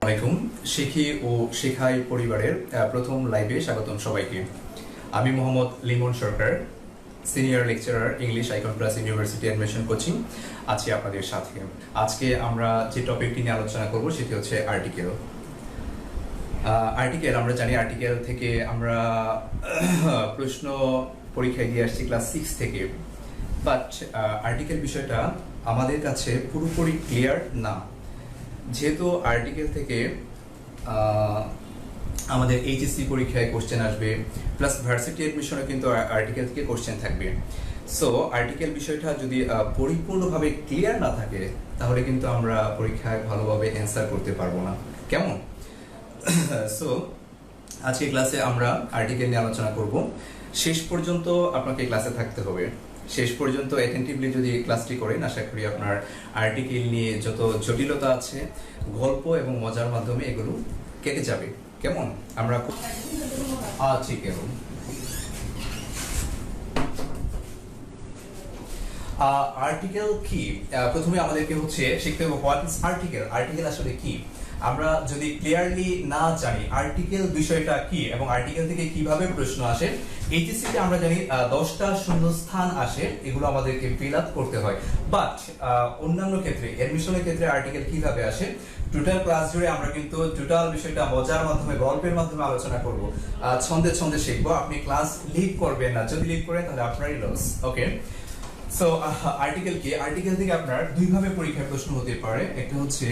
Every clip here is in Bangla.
আসসালামাইকুম। শিখি ও শেখাই পরিবারের প্রথম লাইভে স্বাগতম সবাইকে। আমি Mohammad Limon Sarkar, senior lecturer, English Icon Plus university admission coaching আছি আপনাদের সাথে। আজকে আমরা যে টপিকটি নিয়ে আলোচনা করব সেটি হচ্ছে আর্টিকেল। আর্টিকেল আমরা জানি, আর্টিকেল থেকে আমরা প্রশ্ন পরীক্ষায় দিয়ে আসছি ক্লাস 6 থেকে। বাট আর্টিকেল বিষয়টা আমাদের কাছে পুরোপুরি ক্লিয়ার না, যেহেতু আর্টিকেল থেকে আমাদের এইচএসসি পরীক্ষায় কোশ্চেন আসবে, প্লাস ভার্সিটি অ্যাডমিশনে কিন্তু আর্টিকেল থেকে কোশ্চেন থাকবে। সো আর্টিকেল বিষয়টা যদি পরিপূর্ণভাবে ক্লিয়ার না থাকে তাহলে কিন্তু আমরা পরীক্ষায় ভালোভাবে অ্যান্সার করতে পারবো না। কেমন? সো আজকে ক্লাসে আমরা আর্টিকেল নিয়ে আলোচনা করব। শেষ পর্যন্ত আপনাকে ক্লাসে থাকতে হবে। শেষ পর্যন্ত অ্যাটেন্টিভলি যদি ক্লাসটি করেন, আশা করি আপনার আর্টিকেল নিয়ে যত জটিলতা আছে গল্প এবং মজার মাধ্যমে এগুলো কেটে যাবে। কেমন? আমরা আর্টিকেল আর্টিকেল কি, প্রথমে আমাদেরকে হচ্ছে শিখতে হবে হোয়াট ইজ আর্টিকেল। আর্টিকেল আসলে কি আমরা যদি ক্লিয়ারলি না জানি আর্টিকেল বিষয়টা কি এবং আর্টিকেল থেকে কিভাবে প্রশ্ন আসে। এইচএসসি তে আমরা জানি 10টা শূন্যস্থান আসে, এগুলো আমাদেরকে ফিল আপ করতে হয়। বাট অন্যান্য ক্ষেত্রে, অ্যাডমিশনের ক্ষেত্রে আর্টিকেল কিভাবে আসে, টোটাল ক্লাস জুড়ে আমরা কিন্তু টোটাল বিষয়টা মজার মাধ্যমে, গল্পের মাধ্যমে আলোচনা করব। ছন্দে ছন্দে শিখবো। আপনি ক্লাস লিড করবেন না, যদি লিড করেন তাহলে আপনারই লস। ওকে, সো আর্টিকেল কি? আর্টিকেল থেকে আপনার দুইভাবে পরীক্ষায় প্রশ্ন হতে পারে। একটা হচ্ছে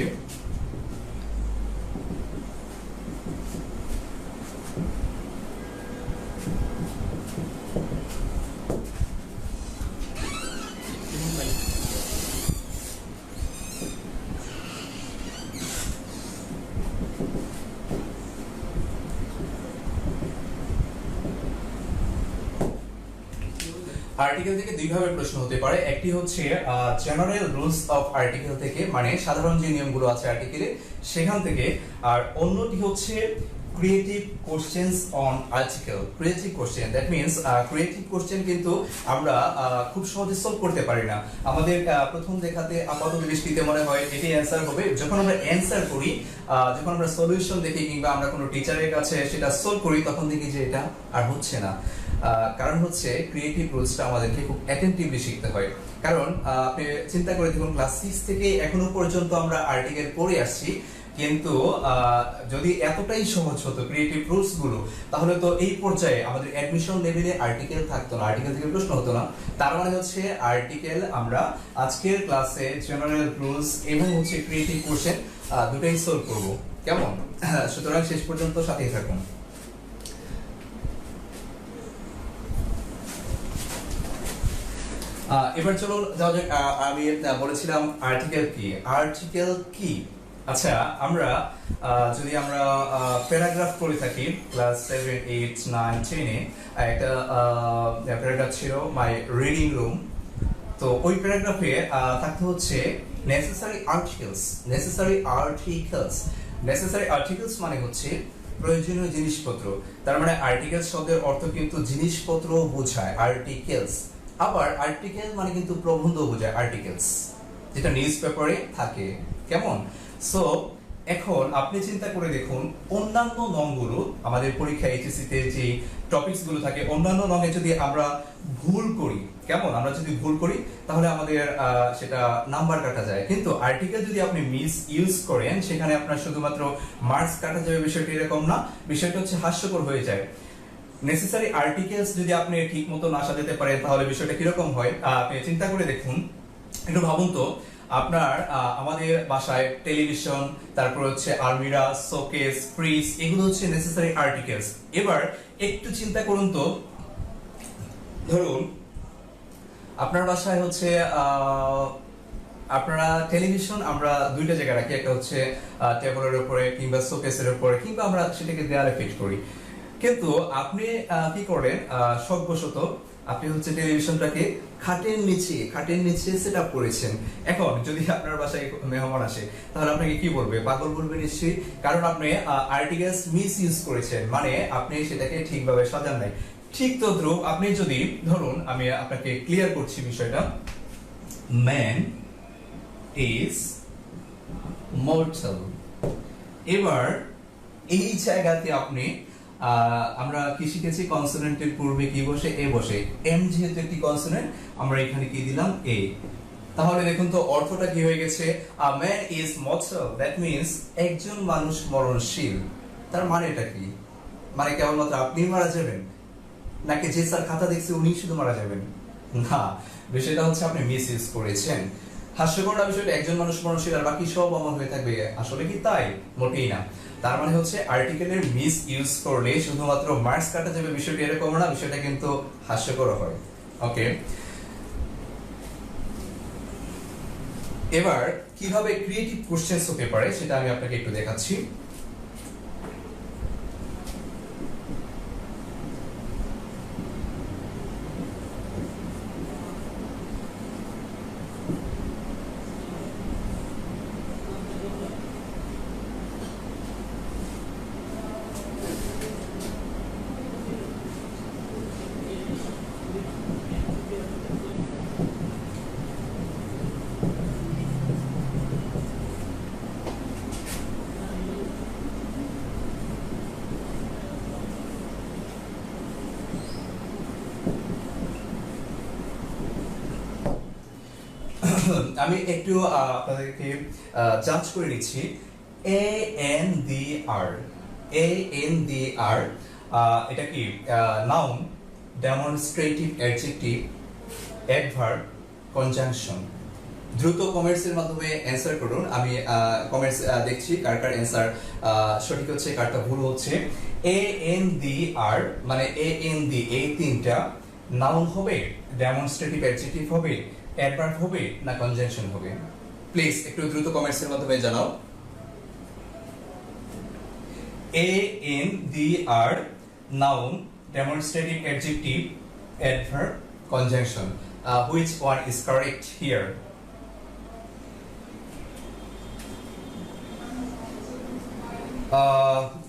আর্টিকেল থেকে দুইভাবে প্রশ্ন হতে পারে। একটি হচ্ছে জেনারেল রুলস অফ আর্টিকেল থেকে, মানে সাধারণ যে নিয়মগুলো আছে আর্টিকেলে সেখান থেকে, আর অন্যটি হচ্ছে creative questions on article. Creative question, that means creative question কিন্তু আমরা খুব সহজে সলভ করতে পারি না। আমাদের প্রথম দেখাতে আপাত দৃষ্টিতে মনে হয় এটি অ্যান্সার হবে। যখন আমরা অ্যান্সার করি, যখন আমরা সলিউশন দেখি কিংবা আমরা কোনো টিচারের কাছে সেটা সলভ করি, তখন দেখি যে এটা আর হচ্ছে না। কারণ হচ্ছে ক্রিয়েটিভ রুলসটা আমাদেরকে খুব অ্যাটেন্টিভলি শিখতে হয়। কারণ আপনি চিন্তা করে দেখুন, ক্লাস 6 থেকে এখনো পর্যন্ত আমরা আর্টিকেল পড়ে আসছি, কিন্তু যদি এতটাই সহজ হতো ক্রিয়েটিভ রুলস গুলো, তাহলে তো এই পর্যায়ে আমাদের অ্যাডমিশন লেভেলে আর্টিকেল থাকতো না, আর্টিকেল থেকে প্রশ্ন হতো না। তার মানে হচ্ছে আর্টিকেল আমরা আজকের ক্লাসে জেনারেল রুলস এবং হচ্ছে ক্রিয়েটিভ কোশ্চেন দুটাই সলভ করব। কেমন? সুতরাং শেষ পর্যন্ত সাথেই থাকুন। এবার চলো যাওয়া যাক। আমি বলেছিলাম আর্টিকেল কি। আর্টিকেল কি? আচ্ছা, আমরা যদি আমরা প্যারাগ্রাফ করে থাকি ক্লাস 7, 8, 9, 10 এ একটা প্যারাগ্রাফ ছিল মাই রিডিং রুম। তো ওই প্যারাগ্রাফে থাকতে হচ্ছে necessary articles. Necessary articles, necessary articles মানে হচ্ছে প্রয়োজনীয় জিনিসপত্র। তার মানে আর্টিকেলস শব্দের অর্থ কিন্তু জিনিসপত্র বোঝায়, আর্টিকেলস। আবার আর্টিকেল মানে কিন্তু প্রবন্ধ বোঝায়, আর্টিকেলস, যেটা নিউজ পেপারে থাকে। কেমন? সো এখন আপনি চিন্তা করে দেখুন, অন্যান্য নংগুলো আমাদের পরীক্ষা এইচএসসি তে যে টপিকস গুলো থাকে, অন্যান্য নঙে যদি আমরা ভুল করি, কেমন, আমরা যদি ভুল করি তাহলে আমাদের সেটা নাম্বার কাটা যায়। কিন্তু আর্টিকেল যদি আপনি মিস ইউজ করেন, সেখানে আপনার শুধুমাত্র মার্কস কাটা যাবে। বিষয়টা এরকম না, বিষয়টা হচ্ছে হাস্যকর হয়ে যায়। নেসেসারি আর্টিকেলস যদি আপনি ঠিক মতো না সাজাতে পারেন তাহলে বিষয়টা কিরকম হয় আপনি চিন্তা করে দেখুন। একটু ভাবুন তো, আপনার আমাদের বাসায় টেলিভিশন, তারপর হচ্ছে আলমিরা, শোকেস, ফ্রিজ, এগুলো হচ্ছে নেসেসারি আর্টিকেলস। এবার একটু চিন্তা করুন তো, ধরুন আপনার বাসায় হচ্ছে আপনারা টেলিভিশন আমরা দুইটা জায়গায় রাখি, একটা হচ্ছে টেবিলের উপরে কিংবা শোকেসের উপরে, কিংবা আমরা সেটাকে দেয়ালে ফিট করি। কিন্তু আপনি কি করেন, শখবশত আপনি হচ্ছে টেলিভিশনটাকে খাটের নিচে সেটআপ করেছেন। এখন যদি আপনার বাসায় মেহমান আসে তাহলে আপনাকে কি বলবে? পাগল বলবে নিশ্চয়ই, কারণ আপনি আর্টিকেলস মিস ইউজ করেছেন, মানে আপনি সেটাকে ঠিকভাবে সাজান নাই। ঠিক তদ্রুপ আপনি যদি ধরুন, আমি আপনাকে ক্লিয়ার করছি বিষয়টা, ম্যান ইজ মর্টাল। এবার এই জায়গাতে আপনি আমরা কি শিখেছি কনসোনেন্টের পূর্বে কি বসে এ বসে, এম যেহেতু একটি কনসোনেন্ট আমরা এখানে কি দিলাম এ। তাহলে দেখুন তো অর্থটা কি হয়ে গেছে, a man is mortal, that means একজন মানুষ মরণশীল। তার মানেটা কি? মানে কেবলমাত্র আপনি মারা যাবেন, নাকি যে স্যার খাতা দেখছে উনি শুধু মারা যাবেন? না, বিষয়টা হচ্ছে আপনি মিস ইউজ করেছেন। হাস্যকর না বিষয়টা, একজন মানুষ মরণশীল আর বাকি সব অমর হয়ে থাকবে, আসলে কি তাই? মোটেই না। তার মানে হচ্ছে আর্টিকেলের মিস ইউজ করলে শুধুমাত্র মার্কস কাটা যাবে, বিষয়টি এরকম না, বিষয়টা কিন্তু হাস্যকর হয়। ওকে, এবার কিভাবে ক্রিয়েটিভ কোশ্চেন্স হতে পারে সেটা আমি আপনাকে একটু দেখাচ্ছি। আমি একটু আপনাদেরকে জাজ করে নিচ্ছি। এ এন ডি আর, এ এন ডি আর, এটা কি noun, demonstrative adjective, adverb, conjunction. দ্রুত কমেন্টসের মাধ্যমে অ্যান্সার করুন। আমি কমেন্টস দেখছি কার কার অ্যান্সার সঠিক হচ্ছে, কারটা ভুল হচ্ছে। এ এন ডি আর মানে এ এন ডি, এই তিনটা নাউন হবে, ডেমনস্ট্রেটিভ অ্যাডজেক্টিভ হবে, অ্যাডভার্ব হবে, না কনজাংশন হবে? প্লিজ একটু দ্রুত কমেন্টসের মাধ্যমে জানাও। A N D R noun, demonstrative adjective, adverb, conjunction. Which one is correct here?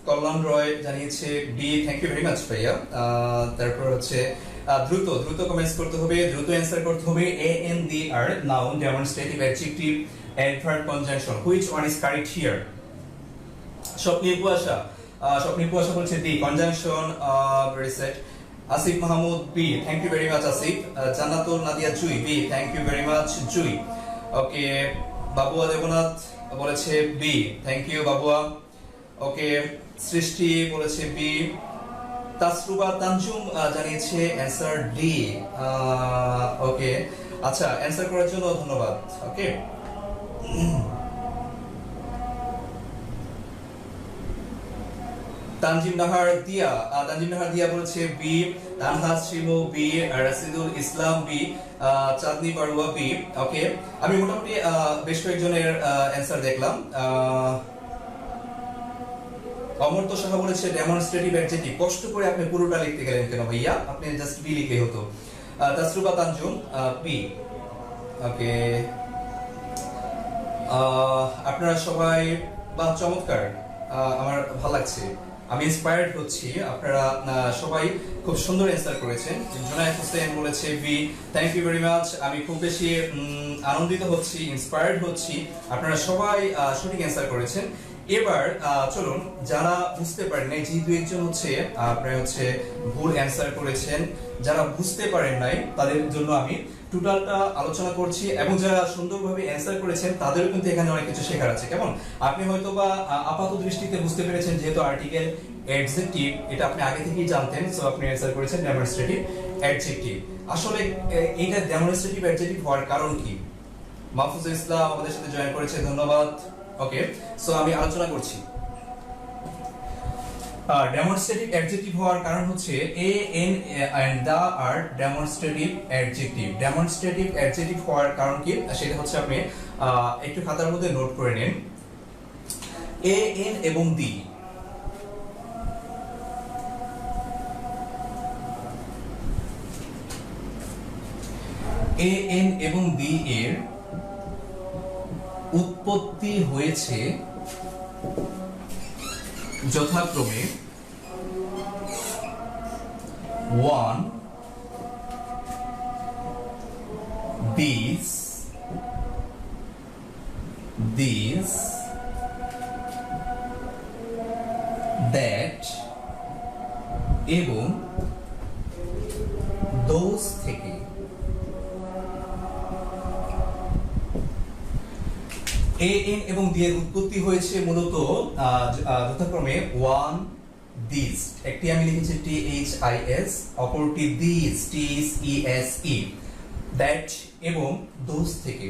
Kalyan Roy জানিয়েছে B. Thank you very much ভাইয়া। তারপর হচ্ছে দ্রুত দ্রুত কমেন্টস করতে হবে, দ্রুত অ্যান্সার করতে হবে। A N D R noun, demonstrative adjective, adverb, conjunction. Which one is correct here? Swapnil Kuasha, Swapnil Kuasha বলছে D, conjunction. Very set. Asif Mahmud B, thank you very much Asif. Jannatul Nadia Jui B, thank you very much Jui. Okay, Babua Debnath বলেছে B, thank you Babua. Okay, Srishti বলেছে বি। তাসরুবা তানজুম জানিয়েছে অ্যানসার ডি। ওকে, আচ্ছা, অ্যানসার করার জন্য ধন্যবাদ। ওকে, তানজিম নাহার দিয়া, তানজিম নাহার দিয়া বলেছে বি। তানহা শিমু বি, রাশিদুল ইসলাম বি, চাঁদনি বারুয়া বি। ওকে, আমি মোটামুটি বেশ কয়েকজনের অ্যানসার দেখলাম। অমর্ত্য সাহা বলেছে ডেমনস্ট্রেটিভ অ্যাডজেক্টিভ। কষ্ট করে আপনি পুরোটা লিখতে গেলেন কেন ভাইয়া? আপনি জাস্ট বি লিখলে হতো। তাসরুবা তানজুম বি। ওকে, আপনারা সবাই বা চমৎকার, আমার ভালো লাগছে, আমি ইন্সপায়ার্ড হচ্ছি। আপনারা সবাই খুব সুন্দর অ্যান্সার করেছেন। জুনায়েদ হোসেন বলেছে B, thank you very much. আমি খুব বেশি আনন্দিত হচ্ছি, ইন্সপায়ার্ড হচ্ছি, আপনারা সবাই সঠিক অ্যান্সার করেছেন। এবার চলুন, যারা বুঝতে পারেন নাই, যে দু একজন হচ্ছে আপনারা হচ্ছে ভুল অ্যান্সার করেছেন, যারা বুঝতে পারেন নাই তাদের জন্য আমি টোটালটা আলোচনা করছি, এবং যারা সুন্দরভাবে অ্যান্সার করেছেন তাদেরও কিন্তু এখানে অনেক কিছু শেখার আছে। কেমন? আপনি হয়তোবা আপাত দৃষ্টিতে বুঝতে পেরেছেন, যেহেতু আর্টিকেল অ্যাডজেক্টিভ এটা আপনি আগে থেকেই জানতেন, সো আপনি অ্যান্সার করেছেন ডেমনস্ট্রেটিভ অ্যাডজেক্টিভ। আসলে এটা ডেমনস্ট্রেটিভ অ্যাডজেক্টিভ হওয়ার কারণ কি? মাহফুজুল ইসলাম আমাদের সাথে জয়েন করেছে, ধন্যবাদ। ওকে, সো আমি আলোচনা করছি। ডেমনস্ট্রেটিভ অ্যাডজেক্টিভ হওয়ার কারণ হচ্ছে a an and the are demonstrative adjective. Demonstrative adjective হওয়ার কারণ কি সেটা হচ্ছে আপনি একটু খাতার মধ্যে নোট করে নিন। এ এন এবং দি, এ এন এবং দি এর উৎপত্তি হয়েছে যথাক্রমে one, this, this, A N এবং দি এর উৎপত্তি হয়েছে মূলত যথাক্রমে ওয়ান দিস, একটি আমি লিখেছি টি এইচ আই এস, অপরটি this T E S E, that এবং দোজ থেকে।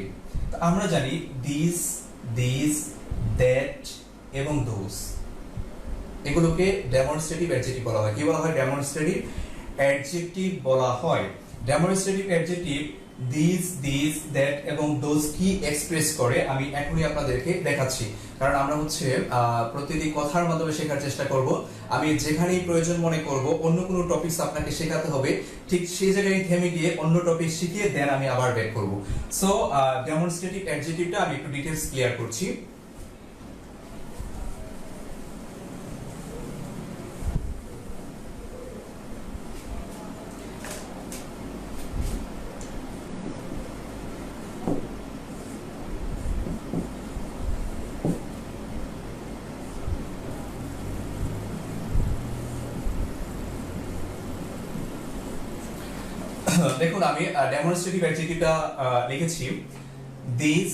আমরা জানি দিস, দিস, দ্যাট এবং দোজ এগুলোকে ডেমনস্ট্রেটিভ অ্যাডজেক্টিভ বলা হয়। কি বলা হয়? ডেমনস্ট্রেটিভ অ্যাডজেক্টিভ বলা হয়। Demonstrative adjective this, this, that এবং দোজ কি এক্সপ্রেস করে আমি এখনই আপনাদেরকে দেখাচ্ছি, কারণ আমরা হচ্ছে প্রতিটি কথার মাধ্যমে শেখার চেষ্টা করব। আমি যেখানেই প্রয়োজন মনে করব অন্য কোনো টপিকস আপনাকে শেখাতে হবে, ঠিক সেই জায়গায় থেমে গিয়ে অন্য টপিক শিখিয়ে দেন আমি আবার ব্যাক করব। সো ডেমনস্ট্রেটিভ অ্যাডজেক্টিভটা আমি একটু ডিটেইলস ক্লিয়ার করছি। দেখুন আমি ডেমনস্ট্রেটিভ অ্যাডজেক্টিভটা লিখেছি দিস,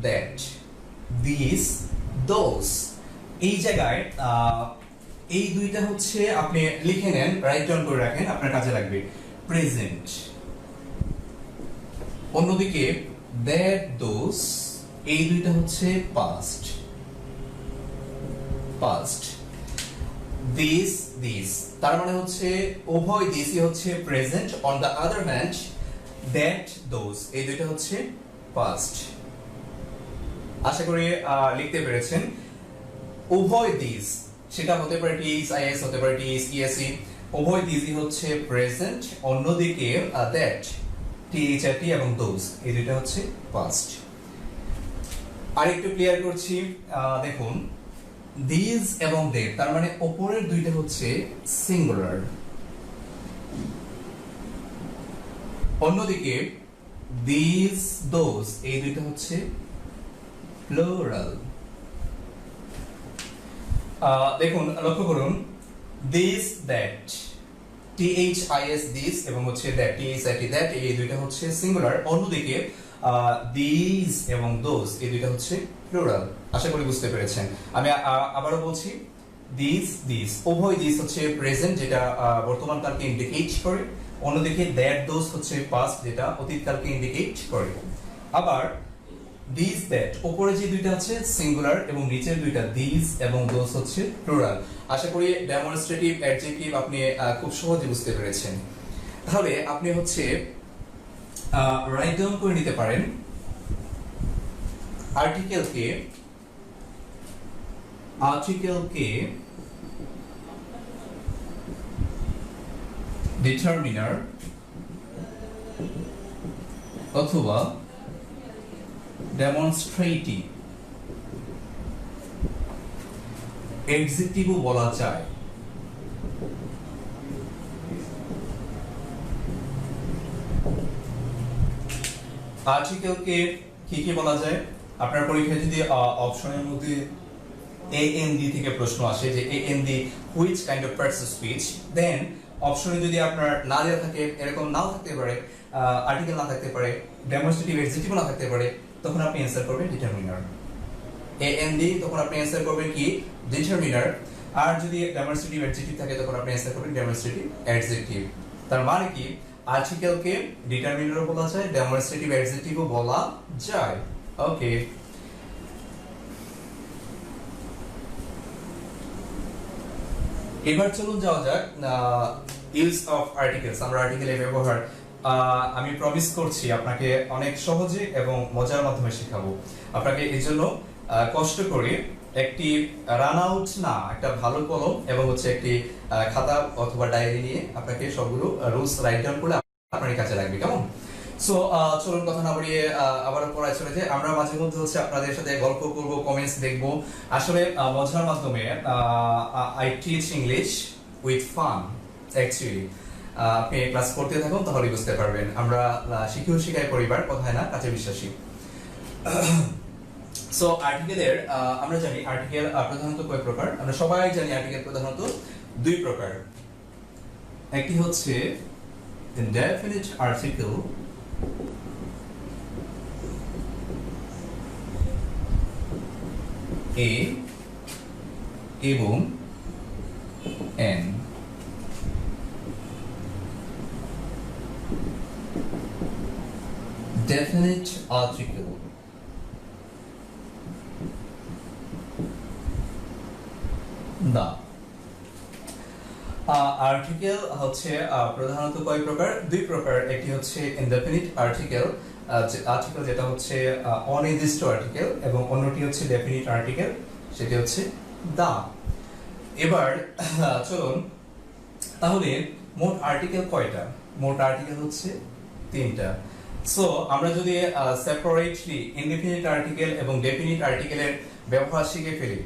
দ্যাট, দিস, দোজ। এই জায়গায় এই দুইটা হচ্ছে আপনি লিখে নেন, রাইট ডাউন করে রাখেন, আপনার কাজে লাগবে। প্রেজেন্ট। অন্যদিকে দ্যাট, দোজ, এই দুইটা হচ্ছে পাস্ট, পাস্ট। দিস, দিস, তার মানে হচ্ছে উভয় দিসই হচ্ছে present, on the other hand that, those, এই দুইটা হচ্ছে পাস্ট। আশা করি লিখতে পেরেছেন। উভয় দিস, সেটা হতে পারে টিএস আইএস, হতে পারে টিএস ইএসই, উভয় দিসই হচ্ছে প্রেজেন্ট, অন্যদিকে দ্যাট, টিএইচআরটি এবং দোজ, এই দুইটা হচ্ছে পাস্ট। আরেকটু ক্লিয়ার করছি, দেখুন দিস এবং দ্যাট, তার মানে উপরের দুইটা হচ্ছে সিঙ্গুলার, অন্যদিকে দিস, দোজ, এই দুইটা হচ্ছে প্লুরাল। দেখুন লক্ষ্য করুন, দিস, দ্যাট, টিএইচআইএস দিস এবং হচ্ছে দ্যাট, টিএইচআইটি দ্যাট, এই দুইটা হচ্ছে সিঙ্গুলার, অন্যদিকে দিস এবং দোজ, এই দুইটা হচ্ছে প্লুরাল। আশা করি বুঝতে পেরেছেন। আমি আবারও বলছি, দিস, দিস, উভয় দিস হচ্ছে প্রেজেন্ট, যেটা বর্তমান কালকে ইন্ডিকেট করে, অন্যদিকে দ্যাট, দোজ হচ্ছে পাস্ট, যেটা অতীত কালকে ইন্ডিকেট করে। আবার দিস, দ্যাট, উপরে যে দুইটা আছে সিঙ্গুলার এবং নিচের দুইটা দিস এবং দোজ হচ্ছে প্লুরাল। আশা করি ডেমনস্ট্রেটিভ অ্যাডজেক্টিভ আপনি খুব সহজে বুঝতে পেরেছেন। তাহলে আপনি হচ্ছে রাইট ডাউন করে নিতে পারেন আর্টিকেলকে, ডিটারমিনার অথবা ডেমনস্ট্রেটিভ এডজেক্টিভও বলা যায়। আর্টিকেলকে কি কি বলা যায়? আপনার পরীক্ষায় যদি অপশনের মধ্যে এএনডি থেকে প্রশ্ন আসে যে A N D which kind of parts of speech, then অপশনে যদি আপনার না দেওয়া থাকে, এরকম নাও থাকতে পারে, আর্টিকেল না থাকতে পারে, ডেমনস্ট্রেটিভ এডজেক্টিভ না থাকতে পারে, তখন আপনি অ্যান্সার করবেন ডিটারমিনার। এএনডি, তখন আপনি অ্যান্সার করবেন কি? ডিটারমিনার। আর যদি ডেমনস্ট্রেটিভ অ্যাডজেক্টিভ থাকে তখন আপনি অ্যান্সার করবেন ডেমনস্ট্রেটিভ অ্যাডজেক্টিভ। তার মানে কি, আর্টিকেলকে ডিটারমিনারও বলা যায়, ডেমনস্ট্রেটিভ অ্যাডজেক্টিভও বলা যায়। ওকে, এবার চলুন যাওয়া যাক ইউজ অফ আর্টিকেলস। আমরা আর্টিকেলের ব্যবহার আমি প্রমিস করছি আপনাকে অনেক সহজে এবং মজার মাধ্যমে শেখাবো। আপনাকে এই জন্য কষ্ট করে একটি রান আউট না, একটা ভালো কলম এবং হচ্ছে একটি খাতা অথবা ডায়েরি নিয়ে আপনাকে সবগুলো রুলস রাইট ডাউন করে আপনার কাছে লাগবে, কেমন? সো চলুন কথা না বাড়িয়ে আবারও পড়ায় চলে যাই। আমরা মাঝে মধ্যে হচ্ছে আপনাদের সাথে গল্প করব, কমেন্টস দেখব, আসলে মজার মাধ্যমে। I teach English with fun actually. আপনি ক্লাস করতে থাকুন, তাহলে বুঝতে পারবেন। আমরা শিখিও শিখাই পরিবার, কথায় না কাজে বিশ্বাসী। সো আর্টিকেলের আমরা জানি আর্টিকেল প্রধানত কয় প্রকার। আমরা সবাই জানি আর্টিকেল প্রধানত দুই প্রকার। একটি হচ্ছে indefinite article এ এবং N. definite article the article হচ্ছে প্রধানত কয় প্রকার? দুই প্রকার। একটি হচ্ছে ইনডেফিনিট আর্টিকেল, আর্টিকেল যেটা হচ্ছে অনির্দিষ্ট আর্টিকেল, এবং অন্যটি হচ্ছে ডেফিনিট আর্টিকেল, সেটি হচ্ছে দা। এবার চলুন তাহলে মোট আর্টিকেল কয়টা? মোট আর্টিকেল হচ্ছে তিনটা। সো আমরা যদি সেপারেটলি ইনডেফিনিট আর্টিকেল এবং ডেফিনিট আর্টিকেলের ব্যবহার শিখে ফেলি,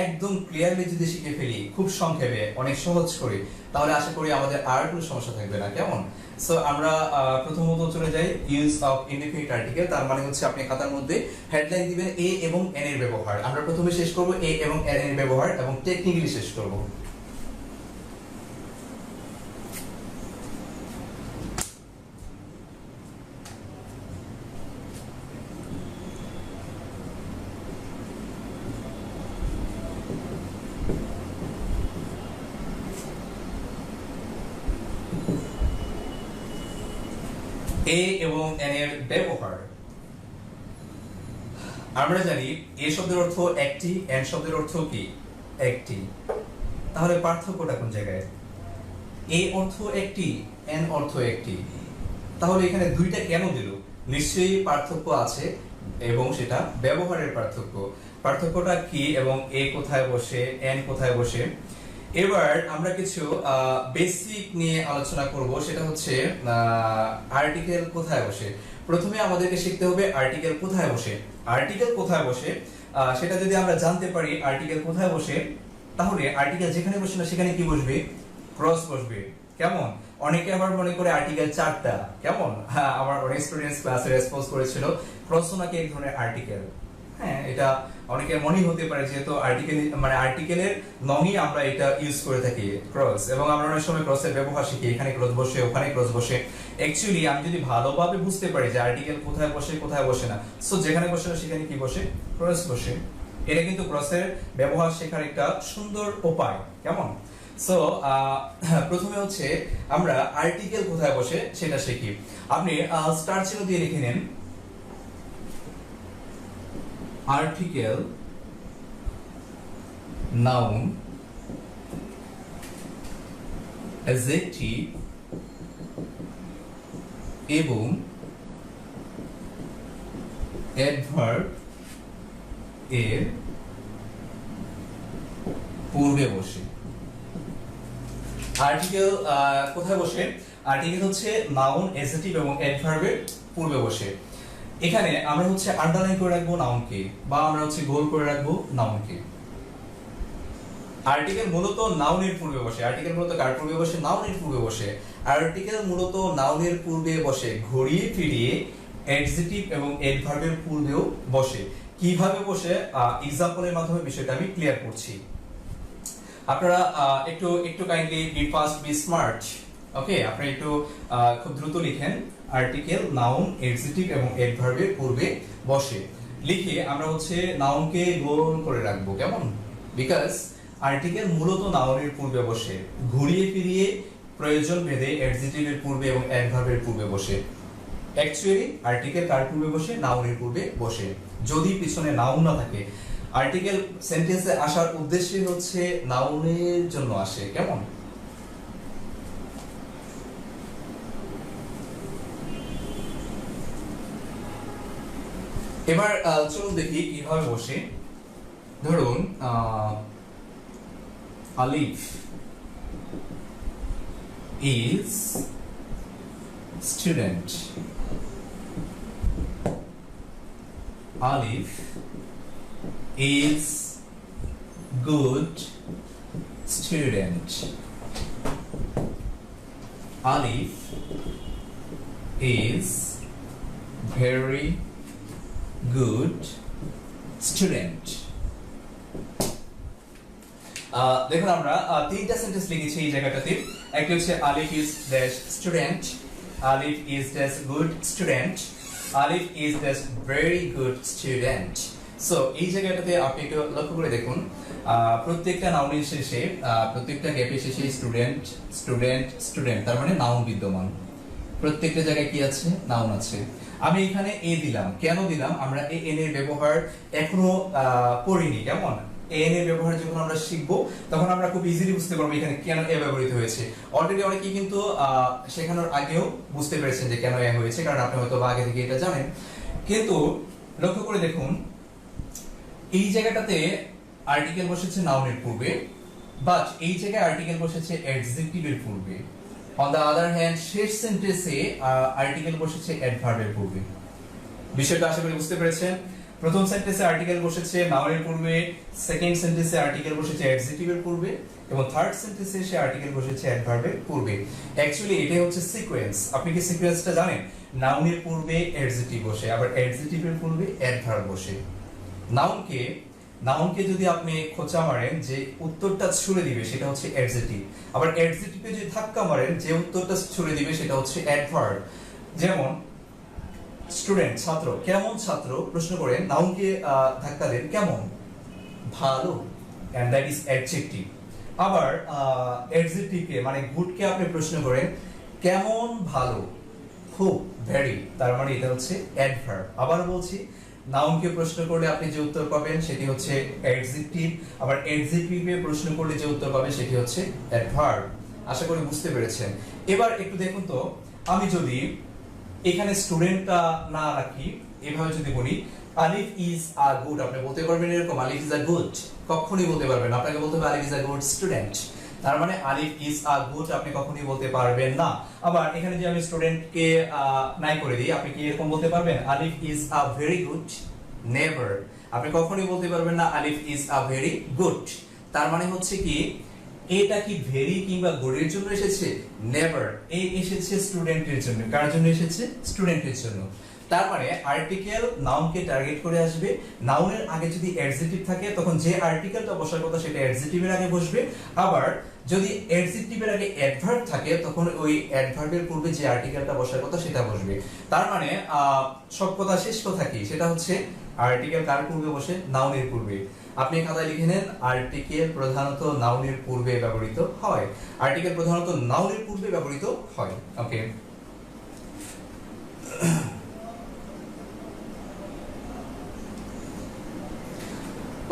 একদম ক্লিয়ারলি যদি শিখে ফেলি, খুব সংক্ষেপে, অনেক সহজ করে, তাহলে আশা করি আমাদের আর কোনো সমস্যা থাকবে না। কেমন? সো আমরা প্রথমত চলে যাই ইউজ অফ ইনডেফিনিট আর্টিকেল। তার মানে হচ্ছে আপনি খাতার মধ্যে হেডলাইন দিবেন এ এবং এন এর ব্যবহার। আমরা প্রথমে শেষ করব এ এবং এন এর ব্যবহার, এবং টেকনিক্যালি শেষ করব। এ এবং এন এর ব্যবহার। আমরা জানি এ শব্দের অর্থ একটি, এন শব্দের অর্থ কি? একটি। তাহলে পার্থক্যটা কোন জায়গায়? এ অর্থ একটি, এন অর্থ একটি, তাহলে এখানে দুইটা কেন দিল? নিশ্চয়ই পার্থক্য আছে, এবং সেটা ব্যবহারের পার্থক্য। পার্থক্যটা কি এবং এ কোথায় বসে, এন কোথায় বসে? এবার আমরা কিছু বেসিক নিয়ে আলোচনা করব, সেটা হচ্ছে আর্টিকেল কোথায় বসে। প্রথমে আমাদেরকে শিখতে হবে আর্টিকেল কোথায় বসে। আর্টিকেল কোথায় বসে সেটা যদি আমরা জানতে পারি, আর্টিকেল কোথায় বসে, তাহলে আর্টিকেল যেখানে বসে না সেখানে কি বসবে? ক্রস বসবে। কেমন? অনেকে আবার মনে করে আর্টিকেল চারটা। কেমন? হ্যাঁ, আমার অনেক স্টুডেন্টস ক্লাসে রেসপন্স করেছিল ক্রস নাকি এক ধরনের আর্টিকেল। হ্যাঁ, এটা অনেকের মনেই হতে পারে, যেহেতু আর্টিকেল মানে আর্টিকেলের নংই আমরা এটা ইউজ করে থাকি ক্রস, এবং আমরা অনেক সময় ক্রসের ব্যবহার শিখি, এখানে ক্রস বসে, ওখানে ক্রস বসে। অ্যাকচুয়ালি আমি যদি ভালোভাবে বুঝতে পারি যে আর্টিকেল কোথায় বসে, কোথায় বসে না, সো যেখানে বসে না সেখানে কি বসে? ক্রস বসে। এটা কিন্তু ক্রসের ব্যবহার শেখার একটা সুন্দর উপায়। কেমন? সো প্রথমে হচ্ছে আমরা আর্টিকেল কোথায় বসে সেটা শিখি। আপনি স্টার চিহ্ন দিয়ে লিখে নেন আর্টিকেল, নাউন, অ্যাডজেক্টিভ এবং অ্যাডভার্ব এর পূর্বে বসে। আর্টিকেল কোথায় বসে? আর্টিকেল হচ্ছে নাউন, অ্যাডজেক্টিভ এবং অ্যাডভার্বের পূর্বে বসে। এখানে আমরা হচ্ছে আন্ডারলাইন করে রাখবো নাউনকে, বা আমরা হচ্ছে গোল করে রাখবো নাউনকে। আর্টিকেল মূলত নাউনের পূর্বে বসে। আর্টিকেল মূলত কার পূর্বে বসে? নাউনের পূর্বে বসে। আর্টিকেল মূলত নাউনের পূর্বে বসে, ঘুরিয়ে ফিরিয়ে অ্যাডজেক্টিভ এবং অ্যাডভার্বের পূর্বেও বসে। কিভাবে বসে এক্সাম্পলের মাধ্যমে বিষয়টা আমি ক্লিয়ার করছি। আপনারা একটু kindly be fast be smart. Okay, আপনি একটু খুব দ্রুত লিখেন আর্টিকেল, নাউন, অ্যাডজেক্টিভ এবং অ্যাডভার্বের পূর্বে বসে। লিখে আমরা হচ্ছে নাউনকে গোল করে রাখবো। কেমন? বিকজ আর্টিকেল মূলত নাউনের পূর্বে বসে, ঘুরিয়ে ফিরিয়ে প্রয়োজন ভেদে অ্যাডজেক্টিভের পূর্বে এবং অ্যাডভার্বের পূর্বে বসে। অ্যাকচুয়ালি আর্টিকেল কার পূর্বে বসে? নাউনের পূর্বে বসে। যদি পিছনে নাউন না থাকে, আর্টিকেল সেন্টেন্সে আসার উদ্দেশ্য হচ্ছে নাউনের জন্য আসে। কেমন? এবার চলুন দেখি কিভাবে বসে। ধরুন আলিফ is student. Alif is good student. Alif is very good student. দেখুন আমরা তিনটা সেন্টেন্স লিখেছি এই জায়গাটাতে। একটা হচ্ছে আলিফ is dash student, Alif is dash good student, Alif is dash very good student. So এই জায়গাটাতে আপনি একটু লক্ষ্য করে দেখুন, প্রত্যেকটা নাউনের শেষে প্রত্যেকটা গ্যাপের শেষে স্টুডেন্ট স্টুডেন্ট স্টুডেন্ট, তার মানে নাউন বিদ্যমান। প্রত্যেকটা জায়গায় কি আছে? নাউন আছে। আমি এখানে এ দিলাম, কেন দিলাম? আমরা এ এন এর ব্যবহার এখনো করিনি। কেমন? এ এন এর ব্যবহার যখন আমরা শিখবো তখন আমরা খুব ইজিলি বুঝতে পারবো এখানে কেন এ ব্যবহৃত হয়েছে। অলরেডি অনেকেই কিন্তু শেখানোর আগেও বুঝতে পেরেছেন যে কেন এ হয়েছে, কারণ আপনি হয়তো আগে থেকে এটা জানেন। কিন্তু লক্ষ্য করে দেখুন, এই জায়গাটাতে আর্টিকেল বসেছে নাউনের পূর্বে, বাট এই জায়গায় আর্টিকেল বসেছে অ্যাডজেক্টিভের পূর্বে। অন দা আদার হ্যান্ড শেষ সেন্টেন্সে আর্টিকেল বসেছে অ্যাডভার্বের পূর্বে। বিষয়টা আশা করি বুঝতে পেরেছেন। প্রথম সেন্টেন্সে আর্টিকেল বসেছে নাউনের পূর্বে, সেকেন্ড সেন্টেন্সে আর্টিকেল বসেছে অ্যাডজেক্টিভের পূর্বে, এবং থার্ড সেন্টেন্সে সে আর্টিকেল বসেছে অ্যাডভার্বের পূর্বে। অ্যাকচুয়ালি এটাই হচ্ছে সিকোয়েন্স। আপনি কি সিকোয়েন্সটা জানেন? নাউনের পূর্বে অ্যাডজেক্টিভ বসে, আবার অ্যাডজেক্টিভের পূর্বে অ্যাডভার্ব বসে। নাউনকে যদি আপনি খোঁচা মারেন, যে উত্তরটা ছুড়ে দিবে সেটা হচ্ছে অ্যাডজেক্টিভ, আবার অ্যাডজেক্টিভে যদি ধাক্কা মারেন, যে উত্তরটা ছুড়ে দিবে সেটা হচ্ছে অ্যাডভার্ব। যেমন স্টুডেন্ট, ছাত্র। কেমন ছাত্র প্রশ্ন করেন, নাউনকে ধাক্কা দেন, কেমন? ভালো, এন্ড দ্যাট ইজ অ্যাডজেক্টিভ। আবার অ্যাডজেক্টিভকে মানে গুডকে আপনি প্রশ্ন করেন, কেমন ভালো? খুব, ভেরি, তার মানে এটা হচ্ছে অ্যাডভার্ব। আবার বলছি, নাউনকে প্রশ্ন করলে আপনি যে উত্তর পাবেন সেটি হচ্ছে অ্যাডজেক্টিভ, আবার অ্যাডজেক্টিভে প্রশ্ন করলে যে উত্তর পাবেন সেটি হচ্ছে অ্যাডভার্ব। আশা করি বুঝতে পেরেছেন। এবার একটু দেখুন তো, আমি যদি এখানে স্টুডেন্টটা না রাখি, এভাবে যদি বলি আলিফ ইজ আ গুড, আপনি বলতে পারবেন এরকম আলিফ ইজ আ গুড? কখনোই বলতে পারবেন না। আপনাকে বলতে হবে আলিফ ইজ আ গুড স্টুডেন্ট। তার মানে আলিফ ইজ আ গুড আপনি কখনোই বলতে পারবেন না। আবার এখানে যে আমি স্টুডেন্টকে নাই করে দিই, আপনি কি এরকম বলতে পারবেন আলিফ is a very good? Never. আপনি কখনোই বলতে পারবেন না আলিফ ইজ আ ভেরি গুড। তার মানে হচ্ছে কি, এটা কি ভেরি কিংবা গুডের জন্য এসেছে? নেভার। এই এসেছে স্টুডেন্টের জন্য। কার জন্য এসেছে? স্টুডেন্টের জন্য। তার মানে আর্টিকেল নাউনকে টার্গেট করে আসবে। নাউনের আগে যদি অ্যাডজেক্টিভ থাকে, তখন যে আর্টিকেলটা বসার কথা সেটা অ্যাডজেক্টিভের আগে বসবে। আবার যদি অ্যাডজেক্টিভের আগে অ্যাডভার্ব থাকে, তখন ওই অ্যাডভার্বের পূর্বে যে আর্টিকেলটা বসার কথা সেটা বসবে। তার মানে সব কথা শেষ কথা কি, সেটা হচ্ছে আর্টিকেল কার পূর্বে বসে? নাউনের পূর্বে। আপনি খাতায় লিখে নেন, আর্টিকেল প্রধানত নাউনের পূর্বে ব্যবহৃত হয়। আর্টিকেল প্রধানত নাউনের পূর্বে ব্যবহৃত হয়। ওকে,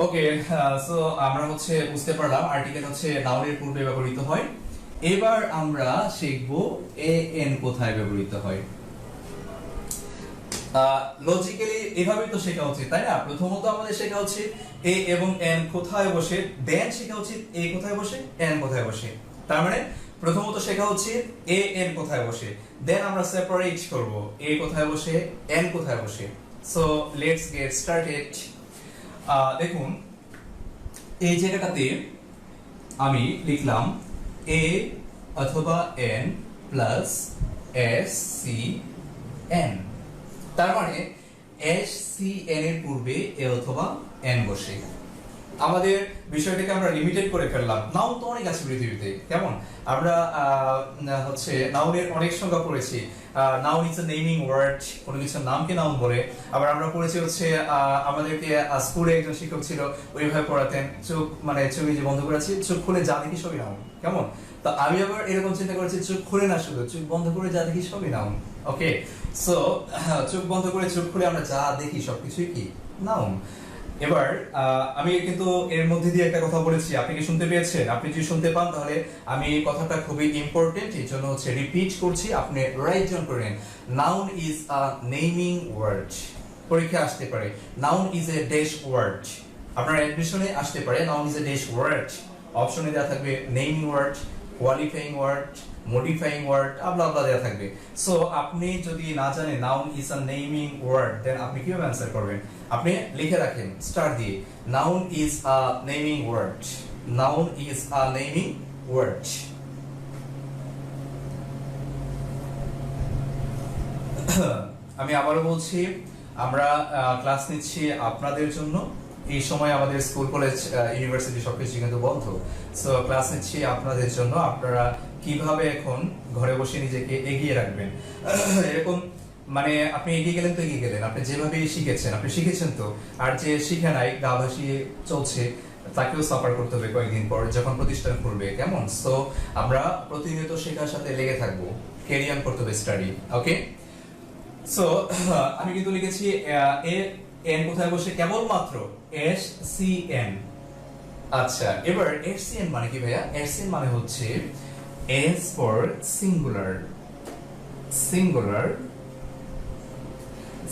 ওকে। সো আমরা হচ্ছে বুঝতে পারলাম আর্টিকেল হচ্ছে নাউনের পূর্বে ব্যবহৃত হয়। এবার আমরা শিখব এ এন কোথায় ব্যবহৃত হয়। লজিক্যালি এভাবেই তো শেখা উচিত, তাই না? প্রথমত আমাদের শেখা উচিত এ এবং এন কোথায় বসে, দেন শেখা উচিত এ কোথায় বসে, এন কোথায় বসে। তার মানে প্রথমত শেখা উচিত এ এন কোথায় বসে, দেন আমরা সেপারেট করব এ কোথায় বসে, এন কোথায় বসে। So let's get started. দেখুন, এই জায়গাটাতে আমি লিখলাম এ অথবা an plus S C N. তার মানে এস সি এন এর পূর্বে এ অথবা এন বসে। আমাদের বিষয়টাকে আমরা লিমিটেড করে ফেললাম। নাউন তো অনেক আছে পৃথিবীতে, কেমন? আমরা হচ্ছে নাউনের অনেক সংজ্ঞা পড়েছি। Noun is a naming word, কোনো কিছুর নামকে নাউন বলে। আবার আমরা পড়েছি হচ্ছে আমাদেরকে স্কুলে একজন শিক্ষক ছিল, ওইভাবে পড়াতেন, চোখ মানে চোখ যে বন্ধ করে আছি, চোখ খুলে যা দেখি সবই নাউন। কেমন? তো আমি আবার এরকম চিন্তা করেছি, চোখ খুলে না, শুধু চোখ বন্ধ করে যা দেখি সবই নাউন। ওকে, সো চোখ বন্ধ করে চোখ খুলে আমরা যা দেখি সবকিছুই কি? নাউন। এবার আমি কিন্তু এর মধ্যে দিয়ে একটা কথা বলেছি, আপনি কি শুনতে পেয়েছেন? আপনি যদি শুনতে পান তাহলে আমি কথাটা খুবই ইম্পর্টেন্ট, এই জন্য হচ্ছে রিপিট করছি, আপনি রাইট ডাউন করেন। Noun is a naming word. পরীক্ষা আসতে পারে noun is a dash word, আপনার অ্যাডমিশনে আসতে পারে noun is a dash word. অপশনে দেওয়া থাকবে naming word, qualifying word, modifying word, আবলা আবলা দেওয়া থাকবে। সো আপনি যদি না জানেন noun is a naming word, then আপনি কিভাবে অ্যানসার করবেন? আপনি লিখে রাখেন স্টার দিয়ে, noun is a naming word, noun is a naming word. আমি আবারও বলছি, আমরা ক্লাস নিচ্ছি আপনাদের জন্য। এই সময় আমাদের স্কুল কলেজ ইউনিভার্সিটি সবকিছু কিন্তু বন্ধ। সো ক্লাস নিচ্ছি আপনাদের জন্য, আপনারা কিভাবে এখন ঘরে বসে নিজেকে এগিয়ে রাখবেন। এরকম মানে আপনি এগিয়ে গেলেন তো এগিয়ে গেলেন, আপনি যেভাবে শিখেছেন আপনি শিখেছেন তো, আর যে শিখে নাই গা ভাসিয়ে চলছে তাকেও সাফার করতে হবে কয়েকদিন পর যখন প্রতিষ্ঠান খুলবে, কেমন? সো আমরা প্রতিনিয়ত শেখার সাথে লেগে থাকবো, ক্যারি অন করতে হবে স্টাডি, ওকে? সো আমি কিন্তু লিখেছি এ এন কোথায় বসে, কেবলমাত্র এস সি এন। আচ্ছা, এবার এস সি এন মানে কি ভাইয়া? এস সি এন মানে হচ্ছে S for singular, singular,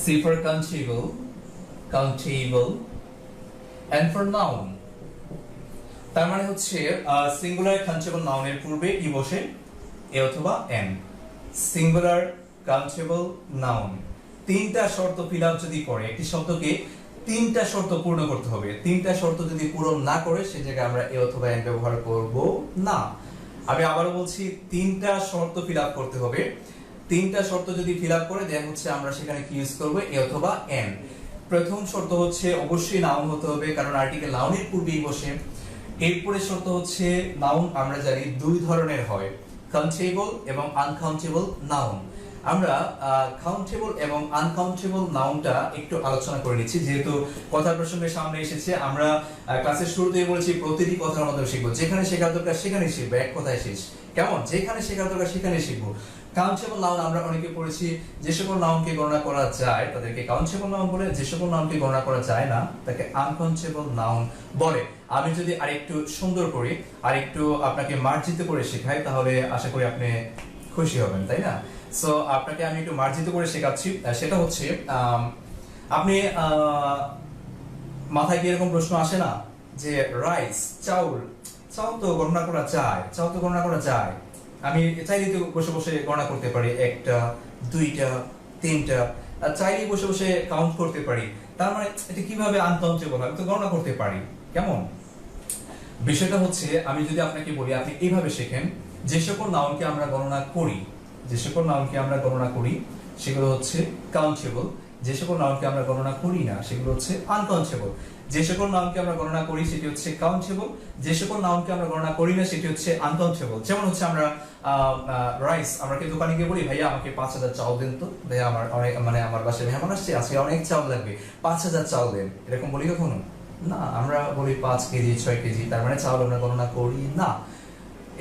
C for countable, countable, N for noun. তার মানে হচ্ছে সিঙ্গুলার কাউন্টেবল নাউনের পূর্বে ই বসে এ অথবা এন। সিঙ্গুলার কাউন্টেবল নাউন, তিনটা শর্ত ফিল আপ যদি করে, একটি শব্দকে তিনটা শর্ত পূর্ণ করতে হবে, তিনটা শর্ত যদি পূরণ না করে সে জায়গায় আমরা এ অথবা এন ব্যবহার করব না। আমি আবারও বলছি, তিনটা শর্ত ফিল আপ করতে হবে, তিনটা শর্ত যদি ফিল আপ করে দেন হচ্ছে আমরা সেখানে কি ইউজ করব, এ অথবা এন। প্রথম শর্ত হচ্ছে অবশ্যই নাউন হতে হবে, কারণ আর্টিকেল নাউনের পূর্বেই বসে। এরপরে শর্ত হচ্ছে নাউন আমরা জানি দুই ধরনের হয়, কাউন্টেবল এবং আনকাউন্টেবল নাউন। আমরা কাউন্টেবল এবং আনকাউন্টেবল নাউনটা একটু আলোচনা করে নিচ্ছি, যেহেতু কথার প্রসঙ্গে সামনে এসেছে। আমরা ক্লাসের শুরুতেই বলেছি প্রতিটি কথার মাধ্যমে শিখবো, যেখানে শেখার দরকার সেখানে শিখবো, এক কথায় শেষ, কেমন? যেখানে শেখার দরকার সেখানে শিখবো। কাউন্টেবল নাউন আমরা অনেকে পড়েছি, যে সকল নাউনকে গণনা করা যায় তাদেরকে কাউন্টেবল নাউন বলে, যে সকল নাউনকে গণনা করা যায় না তাকে আনকাউন্টেবল নাউন বলে। আমি যদি আরেকটু সুন্দর করি, আরেকটু আপনাকে মার্জিত করে শেখাই, তাহলে আশা করি আপনি খুশি হবেন, তাই না? সো আপনাকে আমি একটু মার্জিত করে শেখাচ্ছি। সেটা হচ্ছে আপনি মাথায় কি এরকম প্রশ্ন আসে না যে রাইস, চাউল, চাউল তো গণনা করা যায়, চাউল তো গণনা করা যায়, আমি চাইলেই তো বসে বসে গণনা করতে পারি, একটা, দুইটা, তিনটা, চাইলেই বসে বসে কাউন্ট করতে পারি। তার মানে এটা কিভাবে আনকাউন্টেবল? আমি তো গণনা করতে পারি, কেমন? বিষয়টা হচ্ছে, আমি যদি আপনাকে বলি আপনি এইভাবে শেখেন, যে সকল নাউনকে আমরা গণনা করি, যে সকল নাউনকে আমরা গণনা করি সেগুলো হচ্ছে কাউন্টেবল, যে সকল নাউনকে আমরা গণনা করি না সেগুলো হচ্ছে আনকাউন্টেবল। যে সকল নাউনকে আমরা গণনা করি সেটি হচ্ছে কাউন্টেবল, যে সকল নাউনকে আমরা গণনা করি না সেটি হচ্ছে আনকাউন্টেবল। যেমন হচ্ছে আমরা রাইস, আমরা কি দোকানে গিয়ে বলি ভাইয়া আমাকে 5000 চাউল দেন তো, ভাইয়া আমার অনেক, মানে আমার বাসায় মেহমান আসছে, আজকে অনেক চাউল লাগবে, 5000 চাউল দেন, এরকম বলি কখনো? না, আমরা বলি 5 কেজি, 6 কেজি, তার মানে চাউল আমরা গণনা করি না।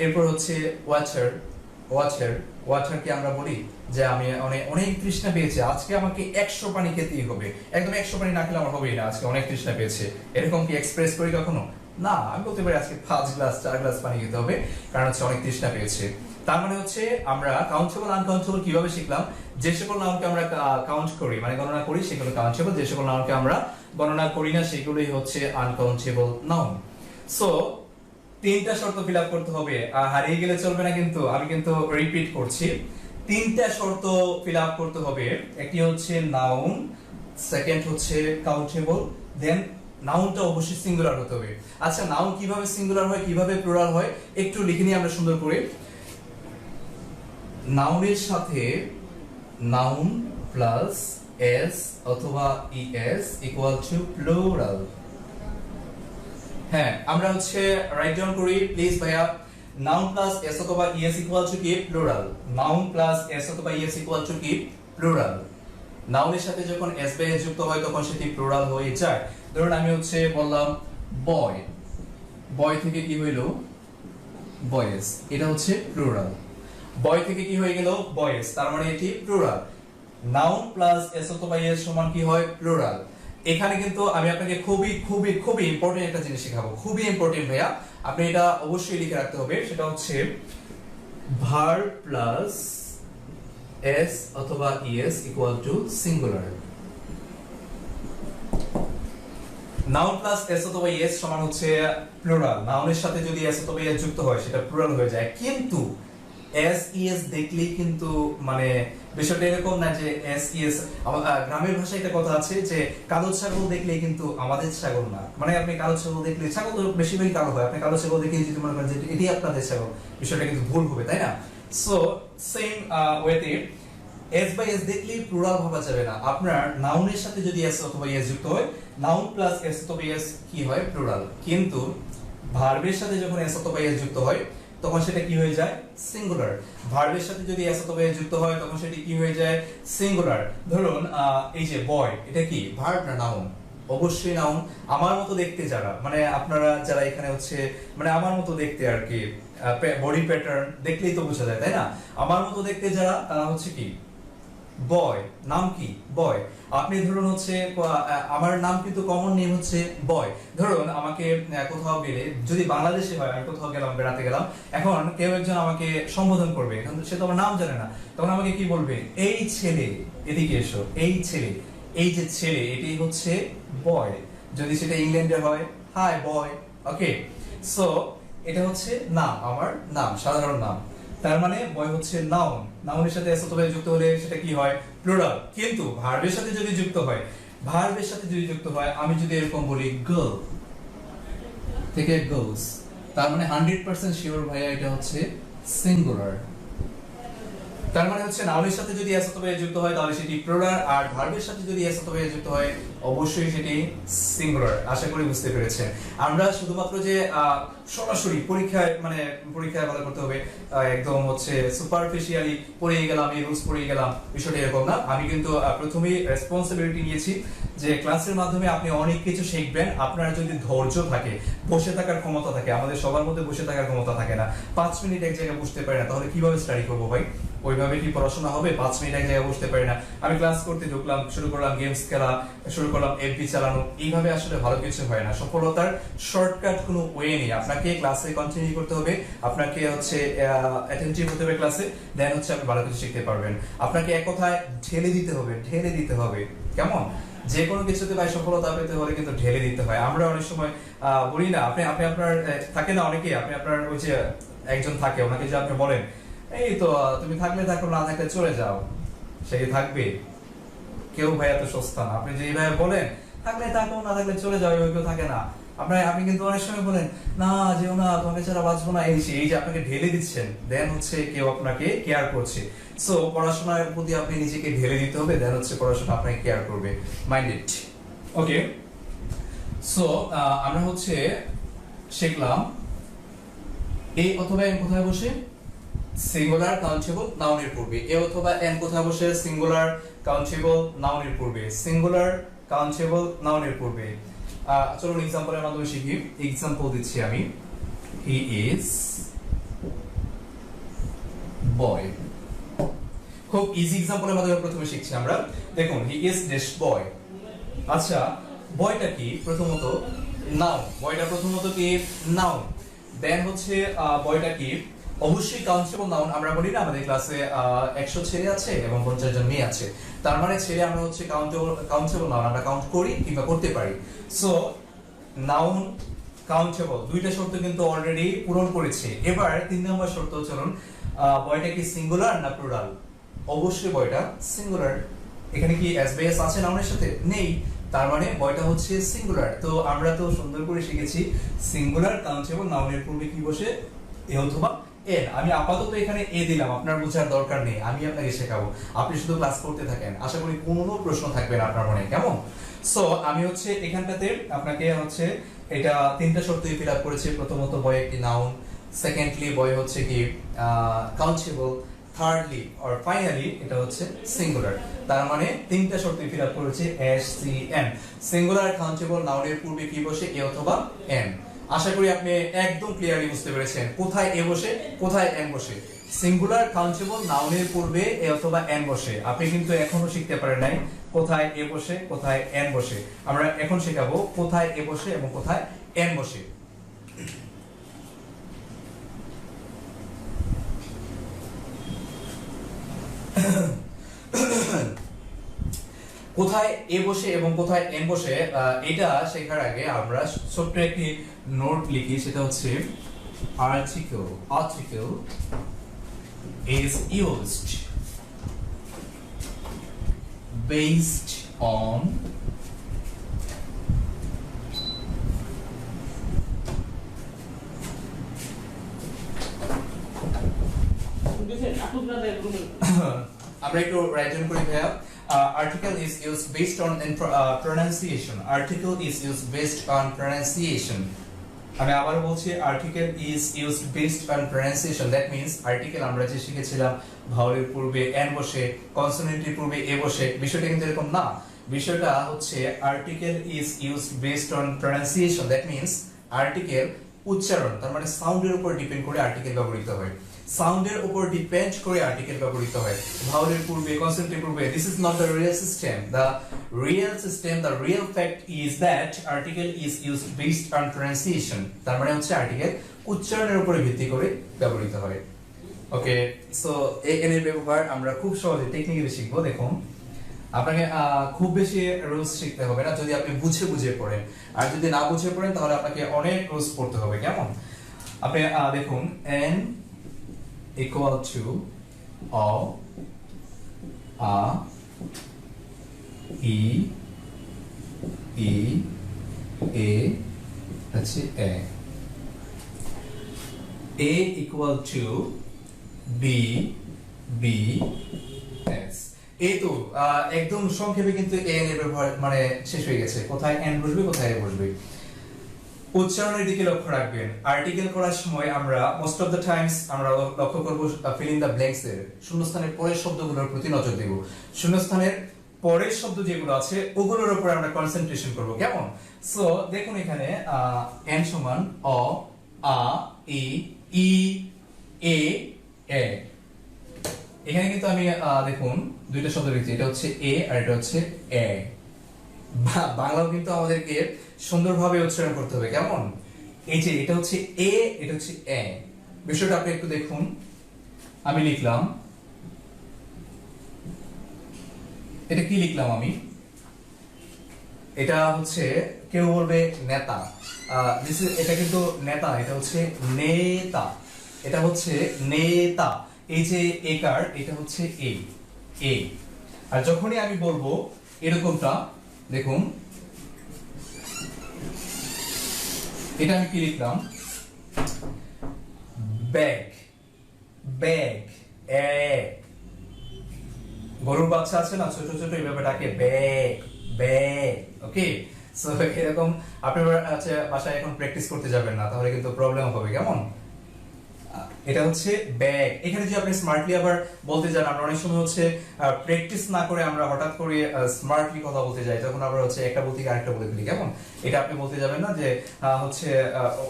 এরপর হচ্ছে ওয়াটার, ওয়াটার, ওয়াটারকে আমরা বলি যে আমি অনেক তৃষ্ণা পেয়েছে, আজকে আমাকে 100 পানি খেতেই হবে, একদম 100 পানি না খেলে আমার হবেই না, আজকে অনেক তৃষ্ণা পেয়েছে, এরকম কি এক্সপ্রেস করি কখনো? না, আমি বলতে পারি আজকে 5 গ্লাস 4 গ্লাস পানি খেতে হবে, কারণ হচ্ছে অনেক তৃষ্ণা পেয়েছে। তার মানে হচ্ছে আমরা কাউন্টেবল আনকাউন্টেবল কিভাবে শিখলাম? যে সকল নাউনকে আমরা কাউন্ট করি মানে গণনা করি সেগুলো কাউন্টেবল, যে সকল নাউনকে আমরা গণনা করি না সেগুলোই হচ্ছে আনকাউন্টেবল নাউন। সো তিনটা শর্ত ফিল আপ করতে হবে, হারিয়ে গেলে চলবে না কিন্তু, আমি কিন্তু রিপিট করছি, তিনটা শর্ত ফিল আপ করতে হবে। একটি হচ্ছে নাউন, সেকেন্ড হচ্ছে কাউন্টেবল, দেন নাউনটা অবশ্যই সিঙ্গুলার হতে হবে। আচ্ছা, নাউন কিভাবে সিঙ্গুলার হয়, কিভাবে প্লুরাল হয় একটু লিখে নিই আমরা সুন্দর করে। নাউনের সাথে নাউন প্লাস এস অথবা ইএস ইকুয়াল টু প্লুরাল। হ্যাঁ, আমরা হচ্ছে রাইট ডাউন করি প্লিজ ভাইয়া। নাউন প্লাস এস অথবা ইএস ইকুয়াল টু কি? প্লুরাল। নাউন প্লাস এস অথবা ইএস ইকুয়াল টু কি? প্লুরাল। নাউনের সাথে যখন এস বাই এস যুক্ত হয় তখন সেটি প্লুরাল হয়ে যায়। ধরুন আমি হচ্ছে বললাম বয়, বয় থেকে কি হইলো? বয়েজ, এটা হচ্ছে প্লুরাল। বয় থেকে কি হয়ে গেল? বয়েজ, তার মানে এটি প্লুরাল। নাউন প্লাস এস অথবা ইএস সমান কি হয়? প্লুরাল। এখানে কিন্তু আমি আপনাকে খুবই খুবই খুবই ইম্পর্টেন্ট একটা জিনিস শেখাবো, খুবই ইম্পর্টেন্ট ভাইয়া, আপনি এটা অবশ্যই লিখে রাখতে হবে। সেটা হচ্ছে ভার্ব প্লাস এস অথবা ES equal to singular. Noun plus S অথবা ইএস সমান হচ্ছে প্লুরাল। নাউনের সাথে যদি এস অথবা ইএস যুক্ত হয় সেটা প্লুরাল হয়ে যায়, কিন্তু এস ইএস দেখলেই কিন্তু মানে বিষয়টা এরকম না যে এস ইএস, গ্রামের ভাষায় একটা কথা আছে যে কালো ছাগল দেখলেই কিন্তু আমাদের ছাগল না, মানে আপনি কালো ছাগল দেখলে, ছাগল তো বেশিরভাগই কালো হয়, আপনি কালো ছাগল দেখে যদি মনে করেন যে এটি আপনাদের ছাগল, বিষয়টা কিন্তু ভুল হবে, তাই না? সো সেম ওয়েতে এস বাই এস দেখলেই প্লুরাল ভাবা যাবে না। আপনার নাউনের সাথে যদি এস অথবা ইএস যুক্ত হয়, নাউন প্লাস এস অথবা ইএস কি হয়? প্লুরাল। কিন্তু ভার্বের সাথে যখন এস অথবা ইএস যুক্ত হয় তখন সেটা কি হয়ে যায় সিঙ্গুলার ভার্বের সাথে যদি এস অথবা এস যুক্ত হয় তখন সেটি কি হয়ে যায় সিঙ্গুলার ধরুন এই যে বয় এটা কি ভার্ব না নাউন অবশ্যই নাউন আমার মতো দেখতে যারা মানে আপনারা যারা এখানে হচ্ছে মানে আমার মতো দেখতে আর কি বডি প্যাটার্ন দেখলেই তো বোঝা যায় তাই না আমার মতো দেখতে যারা তারা হচ্ছে কি বয় নাম কি বয় আপনি ধরুন হচ্ছে আমার নাম কিন্তু কমন নেম হচ্ছে বয় ধরুন আমাকে কোথাও গেলে যদি বাংলাদেশে হয় আমি কোথাও গেলাম বেড়াতে গেলাম এখন কেউ একজন আমাকে সম্বোধন করবে এখন সে তো আমার নাম জানে না তখন আমাকে কি বলবে এই ছেলে এদিকে এসো এই ছেলে এই যে ছেলে এটি হচ্ছে বয় যদি সেটা ইংল্যান্ডে হয় হাই বয় ওকে সো এটা হচ্ছে নাম আমার নাম সাধারণ নাম তার মানে বয় হচ্ছে নাউন নাউনের সাথে এস অথবা যুক্ত হলে সেটা কি হয় প্লুরাল কিন্তু ভার্বের সাথে যদি যুক্ত হয় ভার্বের সাথে যদি যুক্ত হয় আমি যদি এরকম বলি গার্ল থেকে গার্লস তার মানে 100% শিওর ভাইয়া এটা হচ্ছে সিঙ্গুলার তার মানে হচ্ছে নাউনের সাথে যদি এস অথবা এস যুক্ত হয় তাহলে সেটি প্লুরাল আর ভার্বের সাথে যদি এস অথবা এস যুক্ত হয় অবশ্যই সেটি সিঙ্গুলার আশা করি বুঝতে পেরেছেন আমরা শুধুমাত্র যে সরাসরি পরীক্ষায় ভালো করতে হবে একদম হচ্ছে সুপারফিশিয়ালি পড়িয়ে গেলাম এই রুলস পড়িয়ে গেলাম বিষয়টা এরকম না আমি কিন্তু প্রথমেই রেসপন্সিবিলিটি নিয়েছি যে ক্লাসের মাধ্যমে আপনি অনেক কিছু শিখবেন আপনার যদি ধৈর্য থাকে বসে থাকার ক্ষমতা থাকে আমাদের সবার মধ্যে বসে থাকার ক্ষমতা থাকে না 5 মিনিট এক জায়গায় বসতে পারি না তাহলে কিভাবে স্টাডি করবো ভাই ওইভাবে কি পড়াশোনা হবে 5 মিনিট এক জায়গায় বসতে পারি না আমি ক্লাস করতে ঢুকলাম শুরু করলাম গেমস খেলা শুরু করলাম এফবি চালানো এইভাবে আসলে ভালো কিছু হয় না সফলতার শর্টকাট কোনো ওয়ে নেই আপনাকে ক্লাসে কন্টিনিউ করতে হবে আপনাকে হচ্ছে অ্যাটেনটিভ হতে হবে ক্লাসে দেন হচ্ছে আপনি ভালো কিছু শিখতে পারবেন আপনাকে এক কথায় ঢেলে দিতে হবে কেমন যে কোনো কিছুতে ভাই সফলতা পেতে হলে কিন্তু ঢেলে দিতে হয় আমরা অনেক সময় বলি না আপনি আপনার থাকে না অনেকে আপনি আপনার ওই যে একজন থাকে ওনাকে যে আপনি বলেন এই তো তুমি থাকলে থাকো না থাকলে চলে যাও সেই থাকবে কেউ ভাই এত সস্তা না আপনি যেভাবে বলেন থাকলে থাকো না থাকলে চলে যাও ওই কেউ থাকে না আপনি কিন্তু অনেক সময় বলেন না যেও না তোমাকে ছাড়া বাঁচবো না এই যে আপনাকে ঢেলে দিচ্ছেন দেন হচ্ছে কেউ আপনাকে কেয়ার করছে সো পড়াশোনার প্রতি আপনি নিজেকে ঢেলে দিতে হবে দেন হচ্ছে পড়াশোনা আপনাকে কেয়ার করবে মাইন্ডেড ওকে সো আমরা হচ্ছে শিখলাম এই অথবা এন কোথায় বসে সিঙ্গুলার কাউন্টেবল নাউনের পূর্বে এ অথবা এন কোথায় বসে সিঙ্গুলার কাউন্টেবল নাউনের পূর্বে সিঙ্গুলার কাউন্টেবল নাউনের পূর্বে চলুন এক্সাম্পলের মাধ্যমে শিখি এক্সাম্পল দিচ্ছি আমি হি ইজ বয় খুব ইজি এক্সাম্পলের মাধ্যমে প্রথমে শিখছি আমরা দেখুন হি ইজ দিস বয় আচ্ছা বয়টা কি প্রথমত নাউন বয়টা প্রথমত কি নাউন দেন হচ্ছে বয়টা কি অবশ্যই কাউন্টেবল নাউন আমরা বলি না আমাদের ক্লাসে 100 ছেলে আছে এবং 50 জন মেয়ে আছে তার মানে ছেলে আমরা হচ্ছে কাউন্টেবল নাউন আমরা কাউন্ট করি কিংবা করতে পারি সো নাউন কাউন্টেবল দুইটা শর্ত কিন্তু অলরেডি পূরণ করেছে এবার 3 নম্বর শর্ত চলুন বয়টা কি সিঙ্গুলার না প্লুরাল অবশ্যই বয়টা সিঙ্গুলার এখানে কি এস বাই এস আছে নাউনের সাথে নেই তার মানে বয়টা হচ্ছে সিঙ্গুলার তো আমরা তো সুন্দর করে শিখেছি সিঙ্গুলার কাউন্টেবল নাউনের পূর্বে কি বসে এ অথবা এন আমি আপাতত এখানে এ দিলাম আপনার বোঝার দরকার নেই আমি আপনাকে শেখাবো আপনি শুধু ক্লাস করতে থাকেন আশা করি কোনো প্রশ্ন থাকবে না আপনার মনে কেমন সো আমি হচ্ছে এখানটাতে আপনাকে হচ্ছে এটা তিনটা শর্তই ফিল আপ করেছি প্রথমত বয় একটি নাউন সেকেন্ডলি বয় হচ্ছে কি কাউন্টেবল থার্ডলি অর ফাইনালি এটা হচ্ছে সিঙ্গুলার তার মানে তিনটা শর্তই ফিল আপ করেছি S C N singular countable নাউনের পূর্বে কি বসে এ অথবা এন আশা করি আপনি একদম ক্লিয়ারলি বুঝতে পেরেছেন কোথায় এ বসে কোথায় এন বসে সিঙ্গুলার কাউন্টেবল নাউনের পূর্বে এ অথবা এন বসে আপনি কিন্তু এখনো শিখতে পারেন নাই কোথায় এ বসে কোথায় এন বসে আমরা এখন শেখাবো কোথায় এ বসে এবং কোথায় এন বসে কোথায় এ বসে এবং কোথায় এন বসে এটা শেখার আগে আমরা ছোট্ট একটি নোট লিখি সেটা হচ্ছে article is used based on আমরা একটু রাইট ডাউন করি ভাইয়া article is used based on pronunciation article is used based on pronunciation আমি আবার বলছি article is used based on pronunciation, that means article আমরা যে শিখেছিলাম ভাওয়েলের পূর্বে এন বসে, কনসোনেন্টের পূর্বে এ বসে, বিষয়টা কিন্তু এরকম না। বিষয়টা হচ্ছে article is used based on pronunciation, that means article উচ্চারণ, তার মানে সাউন্ডের উপর ডিপেন্ড করে আর্টিকেল ব্যবহৃত হয়, সাউন্ডের উপর ডিপেন্ড করে আর্টিকেল ব্যবহৃত হয় ভাওয়েলের পূর্বে, কনসোনেন্টের পূর্বে। This is not the real system. The real fact is that article is used based on pronunciation, তার মানে হচ্ছে আর্টিকেল উচ্চারণের উপর ভিত্তি করে ব্যবহৃত হয়। ওকে, সো এন এর ব্যবহার আমরা খুব সহজে টেকনিক্যালি শিখবো। দেখুন, আপনাকে খুব বেশি রুলস শিখতে হবে না যদি আপনি বুঝে বুঝে পড়েন, আর যদি না বুঝে পড়েন তাহলে আপনাকে অনেক রুলস পড়তে হবে। কেমন? আপনি দেখুন, n equal to o a e e a আছে a equal to b b s। এই তো একদম সংক্ষেপে কিন্তু n এর ব্যবহার মানে শেষ হয়ে গেছে। কোথায় n বসবে, কোথায় a বসবে। উচ্চারণের দিকে লক্ষ্য রাখবেন। আর্টিকেল করার সময় আমরা মোস্ট অফ দ্য টাইমস আমরা লক্ষ্য করব ফিল ইন দ্য ব্ল্যাঙ্কস এর, শূন্যস্থানের পরের শব্দগুলোর প্রতি নজর দেব। শূন্যস্থানের পরের শব্দ যেগুলো আছে ওগুলোর উপর আমরা কনসেন্ট্রেশন করব। কেমন? সো দেখুন, এখানে n সমান অ আ ই ই এ এ। এখানে কিন্তু আমি দেখুন দুইটা শব্দ লিখছি, এটা হচ্ছে এ আর এটা হচ্ছে এ। বাংলাও কিন্তু আমাদেরকে সুন্দরভাবে উচ্চারণ করতে হবে। কেমন? এই যে এটা হচ্ছে এ, এটা হচ্ছে এ। বিষয়টা আপনি একটু দেখুন, আমি লিখলাম, এটা কি লিখলাম আমি, এটা হচ্ছে কেউ বলবে নেতা, এটা কিন্তু নেতা, এটা হচ্ছে নেতা, এটা হচ্ছে নেতা। এই যে একার, এটা হচ্ছে এ এ। আর যখনই আমি বলবো এরকমটা, দেখুন এটা আমি কি লিখলাম, ব্যাগ ব্যাগ এ। গরুর বাচ্চা আছে না ছোট ছোট, এইভাবে ডাকে ব্যাগ ব্যাগ। ওকে, সো এরকম আপনার বাসায় এখন প্র্যাকটিস করতে যাবেন না, তাহলে কিন্তু প্রবলেম হবে। কেমন? এটা হচ্ছে ব্যাগ। এখানে যদি আপনি স্মার্টলি আবার বলতে যান, আমরা অনেক সময় হচ্ছে প্র্যাকটিস না করে আমরা হঠাৎ করে স্মার্টলি কথা বলতে যাই, তখন আমরা হচ্ছে একটা বলতে গিয়ে আরেকটা বলে ফেলি। কেমন? এটা আপনি বলতে যাবেন না যে হচ্ছে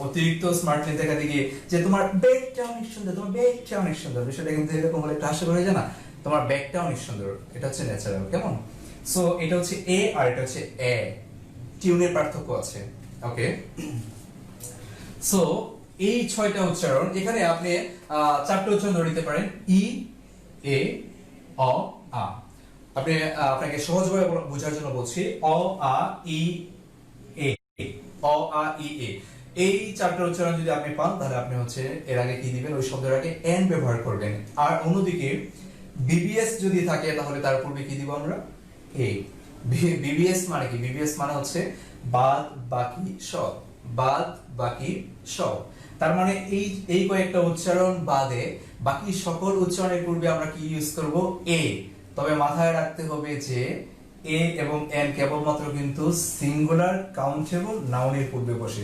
অতিরিক্ত স্মার্টলি দেখা দিকে যে তোমার ব্যাগটা অনেক সুন্দর, তোমার ব্যাগটা অনেক সুন্দর। বিষয়টা কিন্তু এরকম বলে একটা হাসি করে যায় না, তোমার ব্যাগটা অনেক সুন্দর। এটা হচ্ছে ন্যাচারাল। কেমন? সো এটা হচ্ছে এ আর এটা হচ্ছে এ, টিউনের পার্থক্য আছে। ওকে, সো এই 6টা উচ্চারণ, এখানে আপনি 4টা উচ্চারণ ধরে নিতে পারেন, ই এ অ আ। আপনি আপনাকে সহজভাবে বোঝার জন্য বলছি, অ আ ই এ, অ আ ই এ। এই 4টা উচ্চারণ যদি আপনি পান, তাহলে আপনি হচ্ছে এর আগে কি দিবেন, ওই শব্দের আগে এন ব্যবহার করবেন। আর অন্যদিকে বিবিএস যদি থাকে, তাহলে তার পূর্বে কি দিব আমরা, এ। বিবিএস মানে কি? বিবিএস মানে হচ্ছে বাদ বাকি সব, বাদ বাকি সব। তার মানে এই কয়েকটা উচ্চারণ বাদে বাকি সকল উচ্চারণের পূর্বে আমরা কি ইউজ করব, এ। তবে মাথায় রাখতে হবে যে এ এবং এন কেবলমাত্র কিন্তু সিঙ্গুলার কাউন্টেবল নাউনের পূর্বে বসে,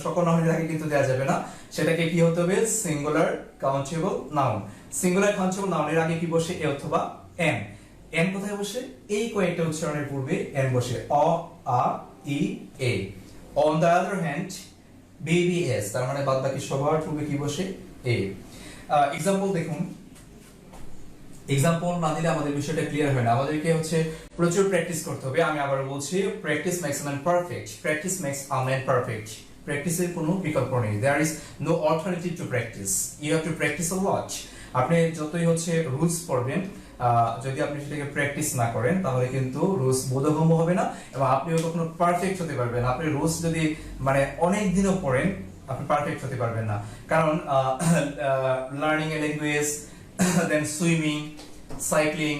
সকল নাউনের আগে কিন্তু দেওয়া যাবে না। সেটাকে কি হতে হবে, singular countable noun. Singular countable নাউনের আগে কি বসে, এ অথবা এন। এন কোথায় বসে? এই কয়েকটা উচ্চারণের পূর্বে এন বসে, অ আ ই এ। On the other hand BBS, তার মানে বাদ বাকি সবার পূর্বে কি বসে, এ। এক্সাম্পল দেখুন, এক্সাম্পল না দিলে আমাদের বিষয়টা ক্লিয়ার হয় না। আমাদেরকে হচ্ছে প্রচুর প্র্যাকটিস করতে হবে। আমি আবার বলছি, practice makes a man perfect, practice makes a man perfect. প্র্যাকটিসের কোনো বিকল্প নেই, there is no alternative to practice. You have to practice a lot. আপনি যতই হচ্ছে রুলস পড়বেন, যদি আপনি সেটাকে প্র্যাকটিস না করেন, তাহলে কিন্তু রুলস বোধগম্য হবে না এবং আপনিও কখনো পারফেক্ট হতে পারবেন। আপনি রুলস যদি মানে অনেক দিনও পড়েন, আপনি পারফেক্ট হতে পারবেন না। কারণ learning a language, then swimming, cycling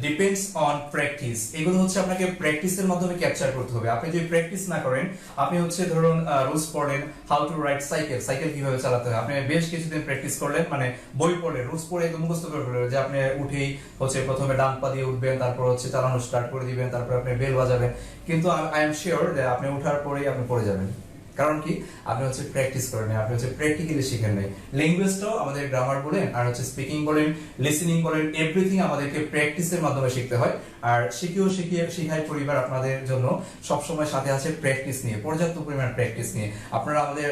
depends on practice. এগুলো হচ্ছে আপনাকে প্র্যাকটিসের মাধ্যমে ক্যাপচার করতে হবে। আপনি যদি প্র্যাকটিস না করেন, আপনি হচ্ছে ধরুন রুলস পড়লেন, how to ride cycle, cycle কিভাবে চালাতে হয়, আপনি বেশ কিছুদিন প্র্যাকটিস করলেন, মানে বই পড়লেন, রুলস পড়ে একদম মুখস্থ করে ফেললেন যে আপনি উঠেই হচ্ছে প্রথমে ডান পা দিয়ে উঠবেন, তারপর হচ্ছে চালানো স্টার্ট করে দিবেন, তারপর আপনি বেল বাজাবেন, কিন্তু আই এম শিওর যে আপনি উঠার পরেই আপনি পড়ে যাবেন। কারণ কি, আপনি হচ্ছে প্র্যাকটিস করেন নাই, আপনি হচ্ছে প্র্যাকটিক্যালি শিখেন নাই। ল্যাঙ্গুয়েজটাও আমাদের গ্রামার বলেন আর হচ্ছে স্পিকিং বলেন, লিসেনিং বলেন, এভরিথিং আমাদেরকে প্র্যাকটিসের মাধ্যমে শিখতে হয়। আর শিখাই পরিবার আপনাদের জন্য সবসময় সাথে আছে প্র্যাকটিস নিয়ে, পর্যাপ্ত পরিমাণ প্র্যাকটিস নিয়ে। আপনারা আমাদের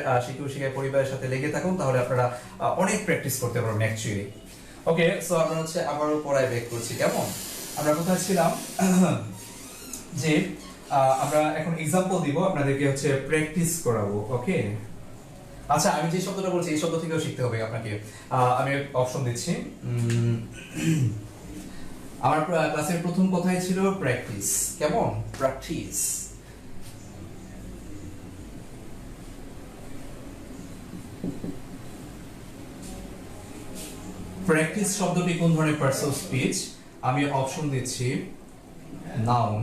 শিখাই পরিবারের সাথে লেগে থাকুন, তাহলে আপনারা অনেক প্র্যাকটিস করতে পারবেন অ্যাকচুয়ালি। ওকে, সো আমরা হচ্ছে আবারও পড়ায় ব্যাক করছি। কেমন, আমরা কোথায় ছিলাম? যে আমরা এখন एग्जांपल দিব, আপনাদেরকে হচ্ছে প্র্যাকটিস করাবো। ওকে, আচ্ছা আমি যে শব্দটা বলছি এই শব্দ থেকেও শিখতে হবে আপনাকে। আমি অপশন দিচ্ছি। আমার ক্লাসের প্রথম কথাই ছিল প্র্যাকটিস। কেমন, প্র্যাকটিস। প্র্যাকটিস শব্দটি কোন ধরনের পার্টস অফ স্পিচ? আমি অপশন দিচ্ছি নাউন,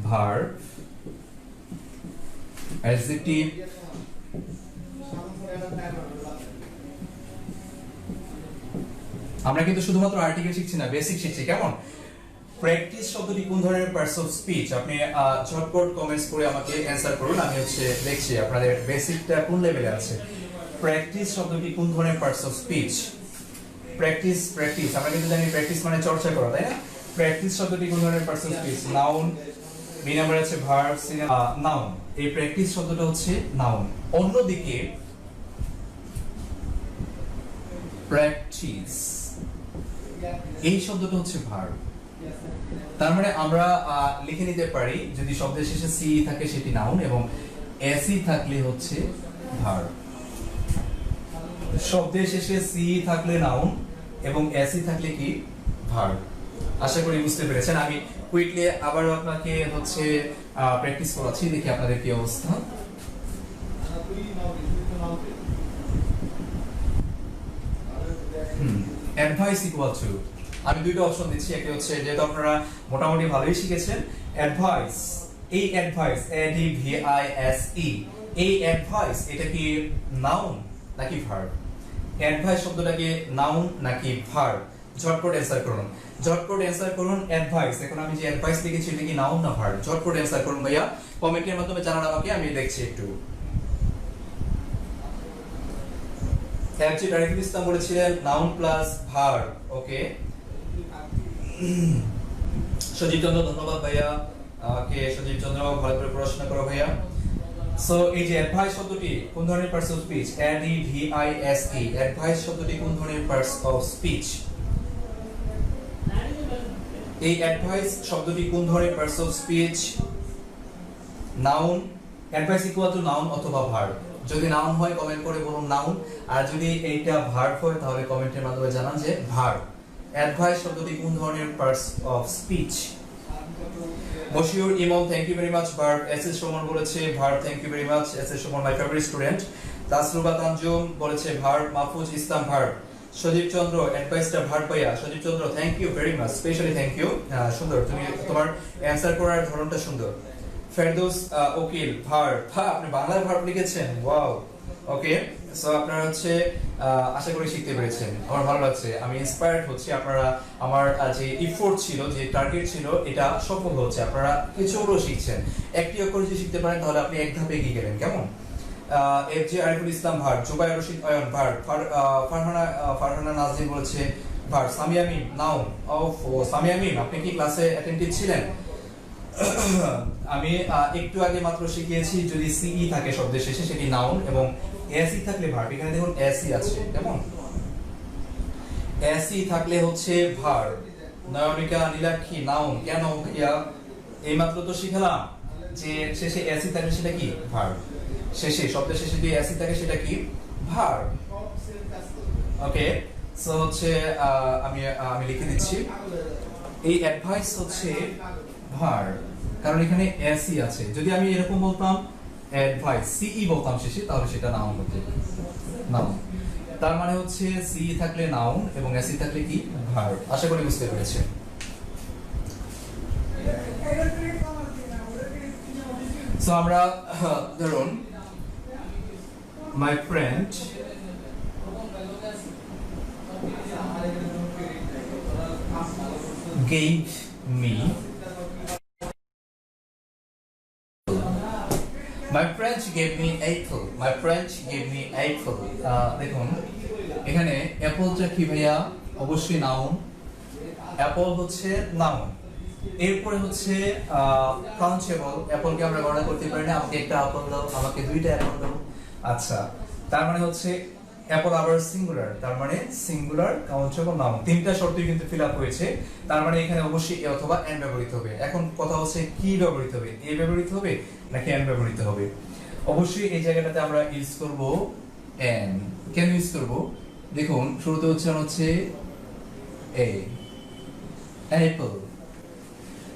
ভার্ব, অ্যাডজেক্টিভ, আমরা কিন্তু শুধুমাত্র আর্টিকেল শিখছি না, বেসিক শিখছি। কেমন, প্র্যাকটিস শব্দটি কোন ধরনের পার্টস অফ স্পিচ? আপনি ঝটপট কমেন্টস করে আমাকে অ্যানসার করুন, আমি হচ্ছে দেখছি আপনাদের বেসিকটা কোন লেভেলে আছে। প্র্যাকটিস শব্দটি কোন ধরনের parts of speech? Practice, practice আমরা কিন্তু জানি প্র্যাকটিস মানে চর্চা করা, তাই না? প্র্যাকটিস শব্দটি কোন ধরনের parts of speech? Noun, B number আছে ভার্ব, সি নাউন। এই প্র্যাকটিস শব্দটা হচ্ছে নাউন। অন্যদিকে প্র্যাকটিস এই শব্দটা হচ্ছে ভার্ব। তার মানে আমরা লিখে নিতে পারি, যদি শব্দের শেষে সি থাকে সেটি নাউন এবং এসি থাকলে হচ্ছে ভার্ব। শব্দের শেষে সি থাকলে নাউন এবং এসি থাকলে কি, ভার্ব। আশা করি বুঝতে পেরেছেন। আমি কুইকলি আবার আপনাকে হচ্ছে প্র্যাকটিস করাচ্ছি, দেখি আপনাদের কি অবস্থা। অ্যাডভাইস ইকুয়াল টু, আমি দুইটা অপশন দিচ্ছি। একটা হচ্ছে, যেহেতু আপনারা মোটামুটি ভালোই শিখেছেন, অ্যাডভাইস। এই অ্যাডভাইস, ADVISE, এই অ্যাডভাইস এটা কি নাউন নাকি ভার্ব? অ্যাডভাইস শব্দটা কি নাউন নাকি ভার্ব? ঝটপট অ্যানসার করুন, ঝটপট অ্যানসার করুন। অ্যাডভাইস, এখন আমি যে অ্যাডভাইস লিখেছি এটা কি নাউন না ভার্ব? ঝটপট অ্যানসার করুন ভাইয়া, কমেন্টের মাধ্যমে জানান আমাকে, আমি দেখছি একটু। তারিকুল ইসলাম বলেছিলেন নাউন প্লাস ভার্ব। ওকে, সজীব চন্দ্র ধন্যবাদ ভাইয়া। ওকে সজীব চন্দ্র, ভালো করে পড়াশোনা করো ভাইয়া। সো এই যে অ্যাডভাইস শব্দটি কোন ধরনের parts of speech? ADVISE, advice শব্দটি কোন ধরনের পার্টস অফ স্পিচ? এই অ্যাডভাইস শব্দটি কোন ধরনের parts of speech? Noun. Advice equal to noun অথবা ভার্ব। যদি নাউন হয় কমেন্ট করে বলুন নাউন, আর যদি এইটা ভার্ব হয় তাহলে কমেন্টের মাধ্যমে জানান যে ভার্ব। অ্যাডভাইস শব্দটি কোন ধরনের parts of speech? Moshiur Imam, thank you very much. Verb. SS Sumon বলেছে verb, thank you very much. SS Sumon my favourite student. Tasruba Tanjum বলেছে ভার্ব। মাহফুজ ইসলাম ভার্ব। সজীব চন্দ্র, অ্যাডভাইসটা ভার্ব পাইয়া। Sajib Chandra, thank you very much, specially thank you. সুন্দর, তুমি তোমার অ্যানসার করার ধরনটা সুন্দর। ফেরদৌস ওকিল, ভার্ব। আপনি বাংলায় ভার্ব লিখেছেন, ওয়াও। ওকে, সো আপনারা হচ্ছে আশা করি শিখতে পেরেছেন, আমার ভালো লাগছে, আমি ইন্সপায়ার্ড হচ্ছি। আপনারা আমার যে ইফোর্ট ছিল, যে টার্গেট ছিল, এটা সফল হচ্ছে। আপনারা কিছু হলেও শিখছেন। একটি অক্ষর যদি শিখতে পারেন তাহলে আপনি এক ধাপে এগিয়ে গেলেন। কেমন, FJ Ariful Islam verb. Jubair Rashid Ayan verb. Farhana Nazrin বলেছে ভার্ব। সামিয়া মিম নাউন। সামিয়া মিম, আপনি কি ক্লাসে অ্যাটেন্টিভ ছিলেন? আমি একটু আগে মাত্র শিখিয়েছি, যদি সিই থাকে শব্দের শেষে সেটি নাউন এবং এসি থাকলে ভার্ব। এখানে দেখুন এসি আছে, কেমন, এসি থাকলে হচ্ছে ভার্ব। নয়নিকা নীলাক্ষী নাউন। কেন ভাইয়া, এই মাত্র তো শিখালাম যে শেষে এসি থাকলে সেটা কি ভার্ব। শেষে, শব্দের শেষে যদি এসি থাকে সেটা কি ভার্ব। ওকে, সো হচ্ছে আমি লিখে দিচ্ছি, এই অ্যাডভাইস হচ্ছে ভার্ব, কারণ এখানে এসি আছে। যদি আমি এরকম বলতাম অ্যাডভাইস, সিই বলতাম শেষে, তাহলে সেটা নাউন হতো, নাউন। তার মানে হচ্ছে সি থাকলে নাউন এবং এসি থাকলে কি ভার্ব। আশা করি বুঝতে পেরেছেন। সো আমরা ধরুন, my friend gave me, my gave me apple. My friend gave me apple. দেখুন এখানে অ্যাপলটা কি ভাইয়া? অবশ্যই নাউন। অ্যাপল হচ্ছে নাউন। এরপরে হচ্ছে কাউন্টেবল। অ্যাপলকে আমরা গণনা করতে পারি না, আমাকে একটা অ্যাপল দাও, আমাকে দুইটা অ্যাপল দাও। আচ্ছা, তার মানে হচ্ছে অ্যাপল আবার সিঙ্গুলার, তার মানে সিঙ্গুলার কাউন্টেবল নাউন। তিনটা শর্তই কিন্তু ফিল আপ হয়েছে, তার মানে এখানে অবশ্যই এ অথবা এন ব্যবহৃত হবে। এখন কথা হচ্ছে কি ব্যবহৃত হবে, এ ব্যবহৃত হবে নাকি এন ব্যবহৃত হবে? অবশ্যই এই জায়গাটাতে আমরা ইউজ করব এন। কেন ইউজ করব? দেখুন শুরুতে উচ্চারণ হচ্ছে এ, অ্যাপল।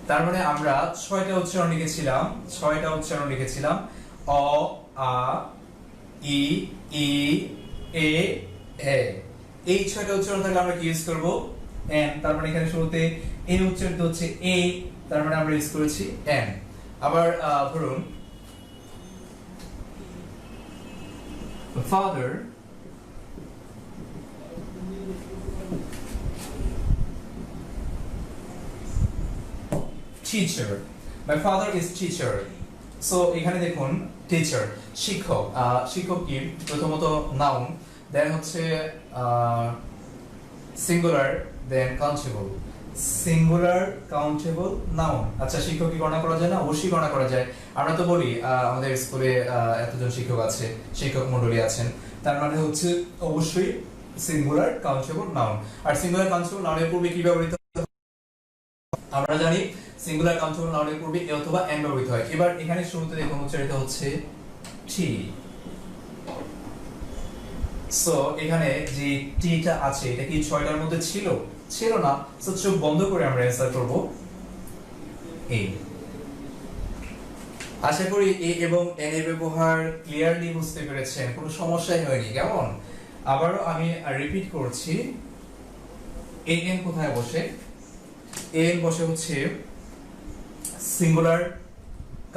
তার মানে আমরা ছয়টা উচ্চারণ লিখেছিলাম অ, আ, ই, ই, এ, এ। এই ছয়টা উচ্চারণ থাকলে আমরা কি ইউজ করব? এন। তার মানে এখানে শুরুতে এ উচ্চারিত হচ্ছে এ, তার মানে আমরা ইউজ করেছি এন। আবার ধরুন father teacher. My father is teacher. So এখানে দেখুন টিচার শিক্ষক। শিক্ষক কি? প্রথমত নাউন, দেন হচ্ছে সিঙ্গুলার, দেন কাউন্টেবল। Singular countable noun. আচ্ছা, শিক্ষক কি গণনা করা যায় না? অবশ্যই গণনা করা যায়। আমরা তো বলি আমাদের স্কুলে এতজন শিক্ষক আছে, শিক্ষক মণ্ডলী আছেন, তার মানে হচ্ছে অবশ্যই সিঙ্গুলার কাউন্টেবল নাউন। আর সিঙ্গুলার কাউন্টেবল নাউনের পূর্বে কি ব্যবহৃত? আমরা জানি সিঙ্গুলার কাউন্টেবল নাউনের পূর্বে এ অথবা এন ব্যবহৃত হয়। এবার এখানে শুরুতে দেখুন উচ্চারিত হচ্ছে টি। সো এখানে যে টিটা আছে এটা কি ছয়টার মধ্যে ছিল? ছিল না। সো চোখ বন্ধ করে আমরা অ্যানসার করব এ। আশা করি এ এবং এন এর ব্যবহার ক্লিয়ারলি বুঝতে পেরেছেন, কোনো সমস্যাই হয়নি। কেমন? আবারও আমি রিপিট করছি, এ এন কোথায় বসে? এ এন বসে হচ্ছে সিঙ্গুলার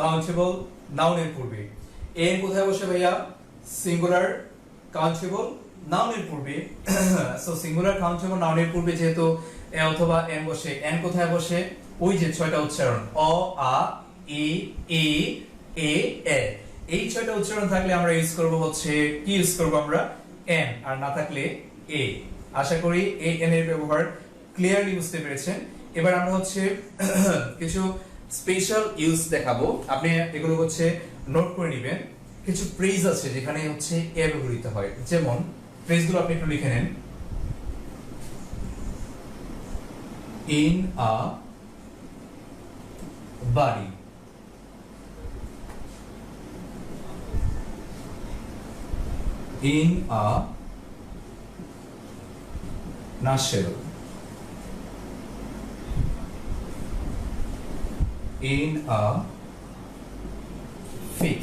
কাউন্টেবল নাউনের পূর্বে। এ এন কোথায় বসে ভাইয়া? সিঙ্গুলার কাউন্টেবল নাউনের পূর্বে। সো সিঙ্গুলার কাউন্টেবল নাউনের পূর্বে যেহেতু এ অথবা এন বসে, এন কোথায় বসে? ওই যে ছয়টা উচ্চারণ অ, আ, ই, ই, এ, এ। এই ছয়টা উচ্চারণ থাকলে আমরা ইউজ করব হচ্ছে কি ইউজ করব আমরা? এন। আর না থাকলে এ। আশা করি এই এন এর ব্যবহার ক্লিয়ারলি বুঝতে পেরেছেন। এবার আমরা হচ্ছে কিছু স্পেশাল ইউজ দেখাবো, আপনি এগুলো হচ্ছে নোট করে নেবেন। কিছু ফ্রেজ আছে যেখানে হচ্ছে এ ব্যবহৃত হয়, যেমন ফ্রেজগুলো আপনি একটু লিখে নেন। ইন আ বাড়ি, in a nutshell, in a fix.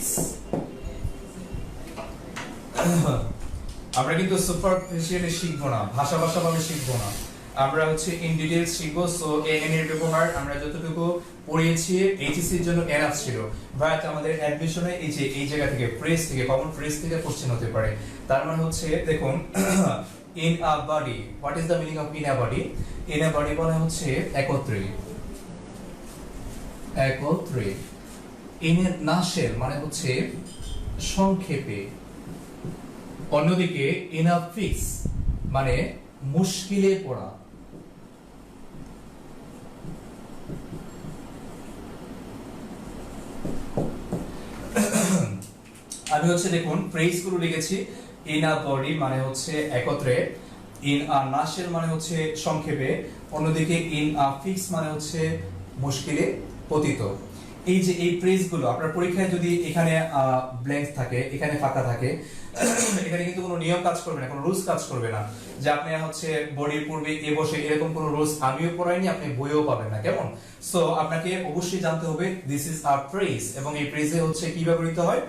আমরা কিন্তু সুপারফিশিয়ালি শিখবো না, ভাষা ভাবে শিখবো না, আমরা হচ্ছে ইন ডিটেইলস শিখবো। সো এন এর ব্যবহার আমরা যতটুকু পড়িয়েছি এইচএসসি এর জন্য এনাফ ছিল, বাট আমাদের অ্যাডমিশনে এই যে এই জায়গা থেকে ফ্রেজ থেকে কমন ফ্রেজ থেকে কোশ্চেন হতে পারে। তার মানে হচ্ছে দেখুন in a body, what is the meaning of in a body? In a body মানে হচ্ছে একত্রে, একত্রে। ইন এ নাশেল মানে হচ্ছে সংক্ষেপে। অন্যদিকে ইন আ ফিক্স মানে মুশকিলে পড়া। আমি হচ্ছে দেখুন ফ্রেজ গুলো লিখেছি। ইন আ বডি মানে হচ্ছে একত্রে, ইন আ নাশেল মানে হচ্ছে সংক্ষেপে, অন্যদিকে ইন আ ফিক্স মানে হচ্ছে মুশকিলে পতিত। এই যে এই ফ্রেজ গুলো আপনার পরীক্ষায় যদি এখানে ব্ল্যাঙ্ক থাকে, এখানে ফাঁকা থাকে, এখানে কিন্তু কোনো নিয়ম কাজ করবে না, কোনো রুলস কাজ করবে না যে আপনি হচ্ছে বডির পূর্বে এ বসে, এরকম কোনো রুলস আমিও পড়াইনি, আপনি বইও পাবেন না। কেমন? সো আপনাকে অবশ্যই জানতে হবে দিস ইজ আ ফ্রেজ, এবং এই ফ্রেজে হচ্ছে কি ব্যবহৃত হয়?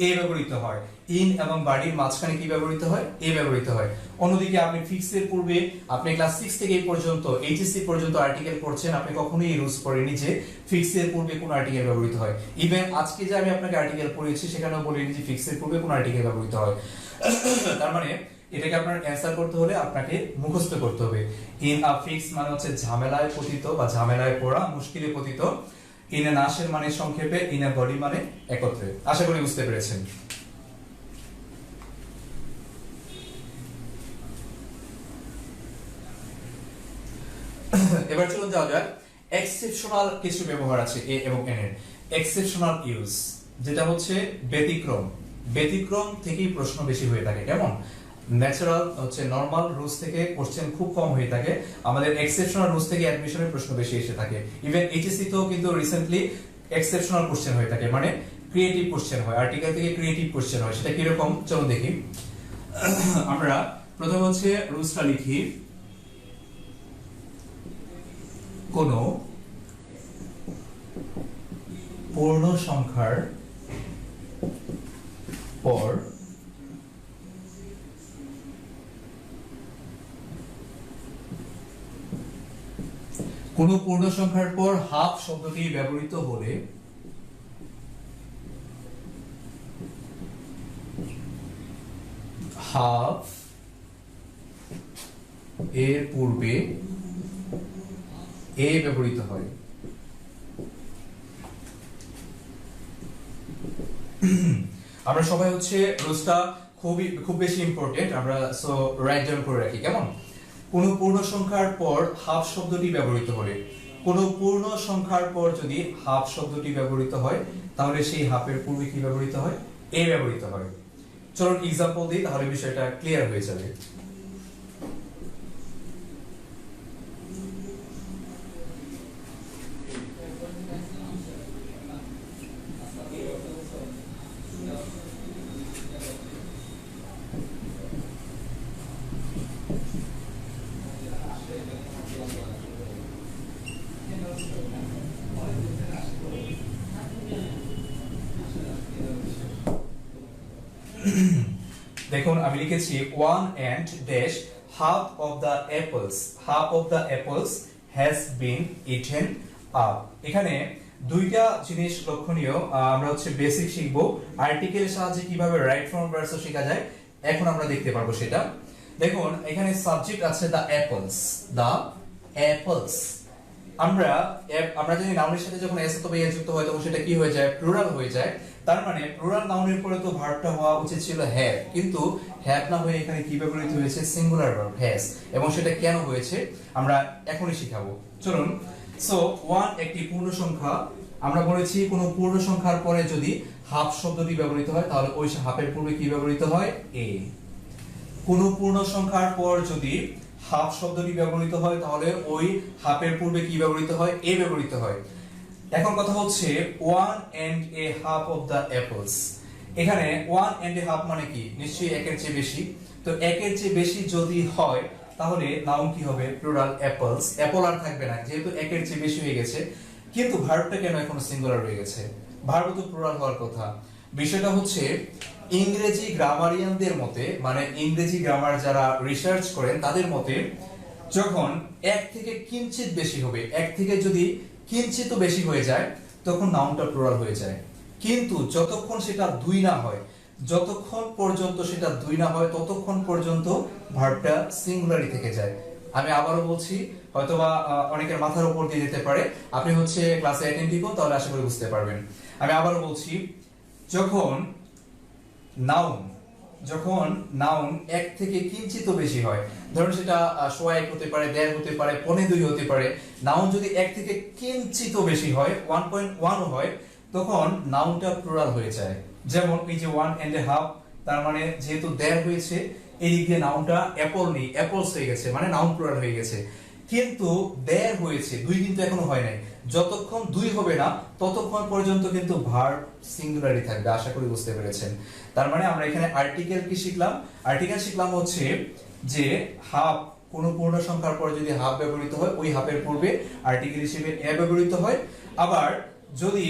এ ব্যবহৃত হয়। ইন এবং বডির মাঝখানে কি ব্যবহৃত হয়? এ ব্যবহৃত হয়। অন্যদিকে আপনি ফিক্সের পূর্বে আপনি ক্লাস 6 থেকে এই পর্যন্ত এইচএসসি পর্যন্ত আর্টিকেল পড়ছেন, আপনি কখনোই এই রুলস পড়েননি যে ফিক্সের পূর্বে কোন আর্টিকেল ব্যবহৃত হয়। ইভেন আজকে যে আমি আপনাকে আর্টিকেল পড়িয়েছি সেখানেও বলিনি যে ফিক্সের পূর্বে কোন আর্টিকেল ব্যবহৃত হয়। তার মানে এটাকে আপনার অ্যানসার করতে হলে আপনাকে মুখস্থ করতে হবে। ইন আ ফিক্স মানে হচ্ছে ঝামেলায় পতিত বা ঝামেলায় পড়া, মুশকিলে পতিত। ইন এ নাসের মানে সংক্ষেপে, ইন এ বডি মানে একত্রে। আশা করি বুঝতে পেরেছেন। এবার চলুন যাওয়া যাক এক্সেপশনাল কিছু ব্যবহার আছে এ এবং এন এর। এক্সেপশনাল ইউজ যেটা হচ্ছে ব্যতিক্রম, ব্যতিক্রম থেকেই প্রশ্ন বেশি হয়ে থাকে। কেমন? ন্যাচারাল হচ্ছে নরমাল রুলস থেকে কোশ্চেন খুব কম হয়ে থাকে, আমাদের এক্সেপশনাল রুলস থেকে অ্যাডমিশনের প্রশ্ন বেশি এসে থাকে। ইভেন এইচএসসি তেও কিন্তু রিসেন্টলি এক্সেপশনাল কোশ্চেন হয়ে থাকে, মানে ক্রিয়েটিভ কোশ্চেন হয়, আর্টিকেল থেকে ক্রিয়েটিভ কোশ্চেন হয়। সেটা কি রকম চলো দেখি। আমরা প্রথম হচ্ছে রুলসটা লিখি, কোন পূর্ণ সংখ্যার পর কোন পূর্ণ সংখ্যার পর হাফ শব্দটি ব্যবহৃত হলে হাফ এর পূর্বে এ ব্যবহৃত হয়। আমরা সবাই হচ্ছে রুলসটা খুব বেশি ইম্পর্টেন্ট, আমরা সো রাইট ডাউন করে রাখি। কেমন? কোন পূর্ণ সংখ্যার পর হাফ শব্দটি ব্যবহৃত হলে, কোন পূর্ণ সংখ্যার পর যদি হাফ শব্দটি ব্যবহৃত হয় তাহলে সেই হাফের পূর্বে কি ব্যবহৃত হয়? এ ব্যবহৃত হয়। চলুন এক্সাম্পল দিই, তাহলে বিষয়টা ক্লিয়ার হয়ে যাবে। দেখুন আমি লিখেছি 1 and dash half of the apples has been eaten up। এখানে দুইটা জিনিস লক্ষণীয়, আমরা হচ্ছে বেসিক শিখবো আর্টিকেলের সাহায্যে কিভাবে রাইট ফর্ম ভার্বস শেখা যায়, এখন আমরা দেখতে পারবো সেটা। দেখুন এখানে সাবজেক্ট আছে দ্য অ্যাপলস। আমরা যদি নাউনের সাথে যখন এস অথবা এস যুক্ত হয় তখন সেটা কি হয়ে যায়? প্লুরাল হয়ে যায়। তার মানে প্লুরাল নাউনের পরে তো ভার্বটা হওয়া উচিত ছিল হ্যাভ, কিন্তু হ্যাভ না হয়ে এখানে কি ব্যবহৃত হয়েছে? Singular verb has. এবং সেটা কেন হয়েছে আমরা এখনই শিখাবো। চলুন। সো 1 একটি পূর্ণ সংখ্যা, আমরা বলেছি কোন পূর্ণ সংখ্যার পরে যদি হাফ শব্দটি ব্যবহৃত হয় তাহলে ওই হাফের পূর্বে কি ব্যবহৃত হয়? এ। কোন পূর্ণ সংখ্যার পর যদি হাফ শব্দটি ব্যবহৃত হয় তাহলে ওই হাফের পূর্বে কি ব্যবহৃত হয়? এ ব্যবহৃত হয়। এখন কথা হচ্ছে 1 and a half of the apples। এখানে 1 and a half মানে কি? নিশ্চয়ই একের চেয়ে বেশি। তো একের চেয়ে বেশি যদি হয় তাহলে নাউন কি হবে? Plural apples. অ্যাপল আর থাকবে না যেহেতু একের চেয়ে বেশি হয়ে গেছে। কিন্তু ভার্বটা কেন এখনো সিঙ্গুলার হয়ে গেছে? ভার্ব তো প্লুরাল হওয়ার কথা। বিষয়টা হচ্ছে ইংরেজি গ্রামারিয়ানদের মতে, মানে ইংরেজি গ্রামার যারা রিসার্চ করেন তাদের মতে, যখন এক থেকে কিঞ্চিত বেশি হবে, এক থেকে যদি কিঞ্চিত বেশি হয়ে যায় তখন নাউনটা প্লুরাল হয়ে যায়। কিন্তু যতক্ষণ সেটা দুই না হয়, যতক্ষণ পর্যন্ত সেটা দুই না হয় ততক্ষণ পর্যন্ত ভার্বটা সিঙ্গুলারই থেকে যায়। আমি আবারও বলছি, হয়তোবা অনেকের মাথার উপর দিয়ে যেতে পারে, আপনি হচ্ছে ক্লাসে অ্যাটেন্টিভ হন তাহলে আশা করি বুঝতে পারবেন। আমি আবারও বলছি, যখন নাউন এক থেকে কিঞ্চিত বেশি হয়, ধরুন সেটা সোয়া এক হতে পারে, দেড় হতে পারে, পনে দুই হতে পারে, নাউন যদি এক থেকে কিঞ্চিত বেশি হয়, 1.1 হয়, তখন নাউনটা প্লুরাল হয়ে যায়। যেমন এই যে 1 and a half, তার মানে যেহেতু দেড় হয়েছে এই দিকে নাউনটা অ্যাপল নেই, অ্যাপলস হয়ে গেছে, মানে নাউন প্লুরাল হয়ে গেছে। কিন্তু দেড় হয়েছে, দুই কিন্তু এখনো হয় নাই। যতক্ষণ দুই হবে না ততক্ষণ পর্যন্ত কিন্তু ভার্ব সিঙ্গুলারই থাকবে। আশা করি বুঝতে পেরেছেন। তার মানে আমরা এখানে আর্টিকেল কি শিখলাম? আর্টিকেল শিখলাম হচ্ছে যে হাফ, কোন পূর্ণ সংখ্যার পর যদি হাফ ব্যবহৃত হয় ওই হাফের পূর্বে আর্টিকেল হিসেবে এ ব্যবহৃত হয়। আবার যদি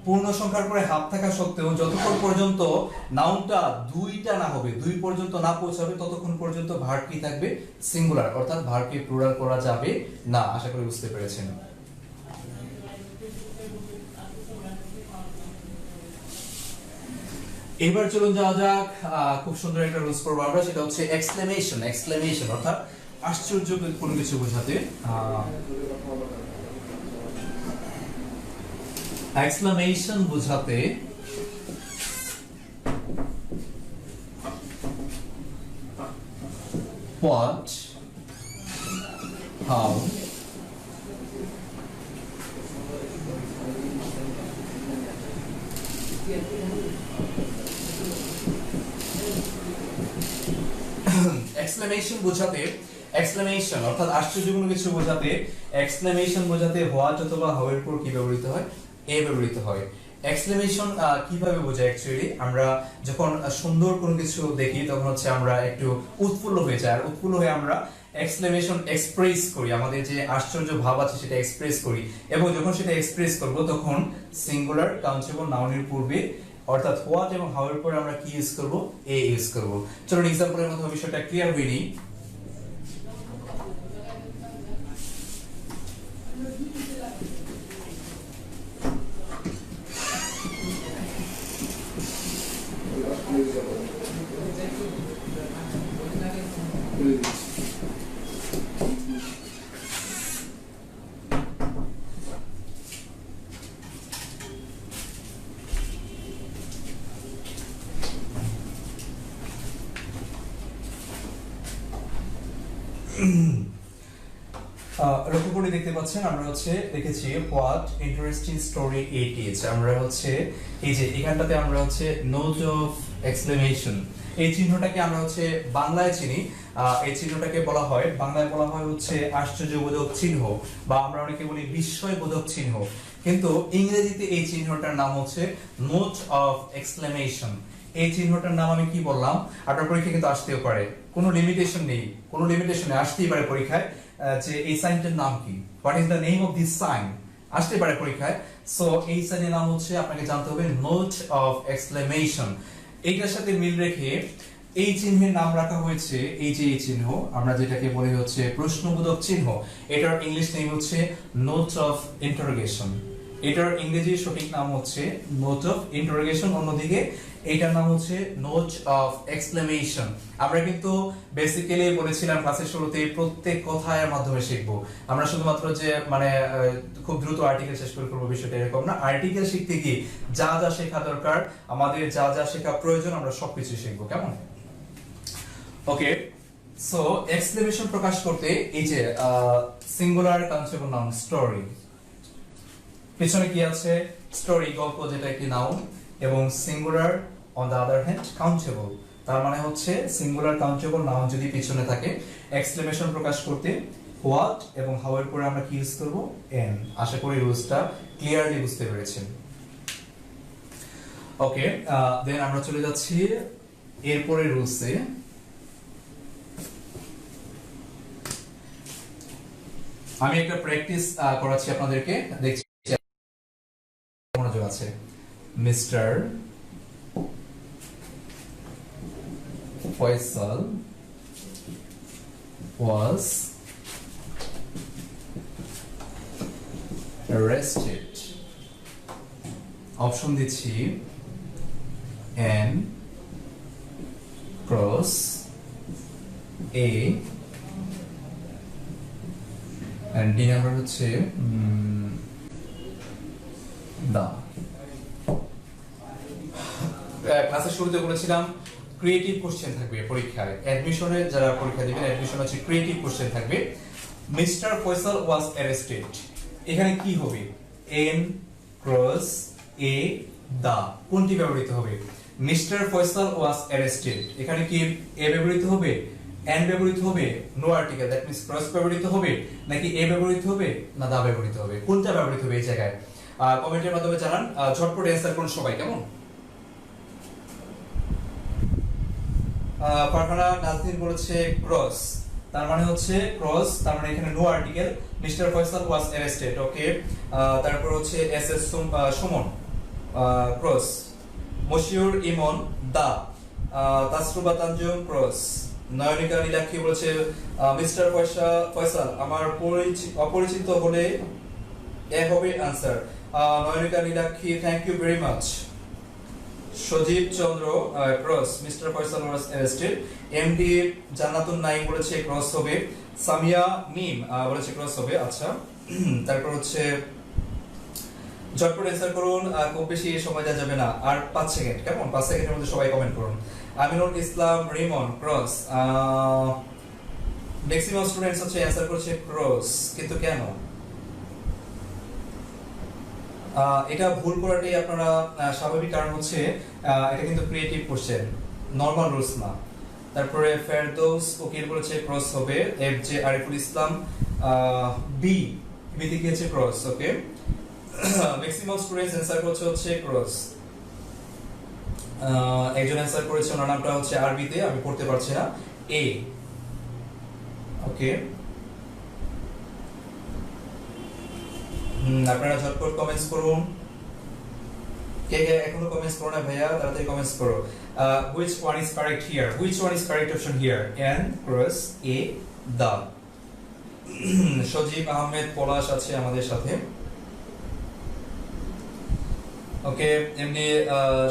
পূর্ণ সংখ্যার পরে হাফ থাকা সত্ত্বেও যতক্ষণ পর্যন্ত নাউনটা দুইটা না হবে, দুই পর্যন্ত না পৌঁছাবে ততক্ষণ পর্যন্ত ভার্ব কি থাকবে? সিঙ্গুলার, অর্থাৎ ভার্বকে প্লুরাল করা যাবে না। আশা করি বুঝতে পেরেছেন। এবার চলুন যাওয়া যাক, খুব সুন্দর একটা রুলস পড়বো আমরা, সেটা হচ্ছে এক্সক্লেমেশন, অর্থাৎ আশ্চর্য কোনো কিছু বোঝাতে। এক্সক্লামেশন বোঝাতে what, how, এক্সক্লেমেশন বোঝাতে এক্সক্লেমেশন অর্থাৎ আশ্চর্যজনক কিছু বোঝাতে এক্সক্লেমেশন বোঝাতে হোয়াট অথবা হাউ এর পর কি ব্যবহৃত হয় এ ব্যবহৃত হয় এক্সক্লেমেশন কিভাবে বোঝায় অ্যাকচুয়ালি আমরা যখন সুন্দর কোনো কিছু দেখি তখন হচ্ছে আমরা একটু উৎফুল্ল হয়ে যাই আর উৎফুল্ল হয়ে আমরা এক্সক্লেমেশন এক্সপ্রেস করি আমাদের যে আশ্চর্য ভাব আছে সেটা এক্সপ্রেস করি এবং যখন সেটা এক্সপ্রেস করব তখন সিঙ্গুলার কাউন্টেবল নাউনের পূর্বে অর্থাৎ হোয়াট এবং হাউ এর পরে আমরা কি ইউজ করব এ ইউজ করব চলুন एग्जांपलের মাধ্যমে বিষয়টা ক্লিয়ার হয়ে নিই লক্ষ্য করে দেখতে পাচ্ছেন আমরা হচ্ছে দেখেছি what interesting story it is আমরা হচ্ছে এই যে এখানটাতে আমরা হচ্ছে নোট অফ এক্সক্লেমেশন এই চিহ্নটাকে আমরা হচ্ছে বাংলায় চিনি এই চিহ্নটাকে বলা হয় বাংলায় বলা হয় হচ্ছে আশ্চর্যবোধক চিহ্ন বা আমরা অনেকে বলি বিস্ময়বোধক চিহ্ন কিন্তু ইংরেজিতে এই চিহ্নটার নাম হচ্ছে নোট অফ এক্সক্লেমেশন এই চিহ্নটার নাম আমি কি বললাম আপনার পরীক্ষা কিন্তু আসতেও পারে কোনো লিমিটেশন নেই কোনো লিমিটেশনে আসতেই পারে পরীক্ষায় যে এই সাইনটার নাম কি what is the name of this sign আসতে পারে পরীক্ষায় সো এই সাইনের নাম হচ্ছে আপনাকে জানতে হবে নোট অফ এক্সক্লেমেশন এইটার সাথে মিল রেখে এই চিহ্নের নাম রাখা হয়েছে এই যে এই চিহ্ন আমরা যেটাকে বলি হচ্ছে প্রশ্নবোধক চিহ্ন এটার ইংলিশ নেম হচ্ছে নোট অফ ইন্টারোগেশন এটার ইংরেজি সঠিক নাম হচ্ছে নোট অফ ইন্টারোগেশন অন্যদিকে এটার নাম হচ্ছে নোট অফ এক্সক্লেমেশন আমরা কিন্তু বেসিক্যালি বলেছিলাম ক্লাসের শুরুতে প্রত্যেক কথার মাধ্যমে শিখবো আমরা শুধুমাত্র যে মানে খুব দ্রুত আর্টিকেল শেষ করে করব বিষয়টা এরকম না আর্টিকেল শিখতে গিয়ে যা যা শেখা দরকার আমাদের যা যা শেখা প্রয়োজন আমরা সবকিছু শিখবো কেমন ওকে সো এক্সক্লেমেশন প্রকাশ করতে এই যে সিঙ্গুলার কাউন্টেবল নাউন স্টোরি পিছনে কি আছে স্টোরি গল্প যেটা একটি নাউন এবং singular on the other hand countable তার মানে হচ্ছে সিঙ্গুলার কাউন্টেবল নাউন যদি পিছনে থাকে এক্সক্লেমেশন প্রকাশ করতে হোয়াট এবং হাউ এর পরে আমরা কি ইউজ করব এন আশা করি রুলসটা ক্লিয়ারলি বুঝতে পেরেছেন ওকে দেন আমরা চলে যাচ্ছি এরপরে রুলসে আমি একটা প্র্যাকটিস করাচ্ছি আপনাদেরকে দেখছি মনোযোগ আছে mister Faisal was arrested option দিচ্ছি N cross A and D number হচ্ছে দা ক্লাসের শুরুতে বলেছিলাম ক্রিয়েটিভ কোশ্চেন থাকবে পরীক্ষায় অ্যাডমিশনে যারা পরীক্ষা দিবেন অ্যাডমিশন হচ্ছে ক্রিয়েটিভ কোশ্চেন থাকবে মিস্টার ফয়সাল ওয়াজ অ্যারেস্টেড এখানে কি হবে এন ক্রস এ দা কোনটি ব্যবহৃত হবে মিস্টার ফয়সাল ওয়াজ অ্যারেস্টেড এখানে কি এ ব্যবহৃত হবে এন ব্যবহৃত হবে no article that means cross ব্যবহৃত হবে নাকি এ ব্যবহৃত হবে না দা ব্যবহৃত হবে কোনটা ব্যবহৃত হবে এই জায়গায় কমেন্টের মাধ্যমে জানান ঝটপট অ্যানসার করুন সবাই কেমন ফারহানা নাজনীন বলেছে ক্রস তার মানে হচ্ছে ক্রস তার মানে এখানে no article mister Faisal was arrested okay তারপর হচ্ছে S S Sumon cross Moshiur Imon দা তাসরুবা তানজুম ক্রস নয়নিকা নীলাক্ষী বলেছে মিস্টার ফয়সাল আমার অপরিচিত হলে এ হবে answer Nayanika Nilakshi thank you very much Sajib Chandra cross mister Faisal was arrested MD Jannatun Naim বলেছে ক্রস হবে সামিয়া মিম বলেছে ক্রস হবে আচ্ছা তারপর হচ্ছে ঝটপট অ্যান্সার করুন, আর খুব বেশি সময় দেওয়া যাবে না, আর 5 সেকেন্ড, কেমন? 5 সেকেন্ডের মধ্যে সবাই কমেন্ট করুন। Aminul Islam Rimon cross, maximum students হচ্ছে অ্যান্সার করছে ক্রস, কিন্তু কেন? এটা ভুল করাটাই আপনারা স্বাভাবিক, কারণ হচ্ছে এটা কিন্তু ক্রিয়েটিভ কোশ্চেন, নরমাল রুলস না। তারপরে ফেরদৌস ওকির বলেছে ক্রস হবে, F J Ariful Islam B বিতে গিয়েছে ক্রস, ওকে। ম্যাক্সিমাম স্টুডেন্টস অ্যানসার করছে হচ্ছে ক্রস। একজন অ্যানসার করেছে, ওনার নামটা হচ্ছে আরবিতে, আমি পড়তে পারছি না, এ, ওকে। আপনারা ঝটপট কমেন্টস করুন, কে কে এখনো কমেন্টস করো না ভাইয়া, তাড়াতাড়ি কমেন্টস করো। which one is correct here, which one is correct option here, and cross a the সজীব আহমেদ পলাশ আছে আমাদের সাথে, ওকে। এমনি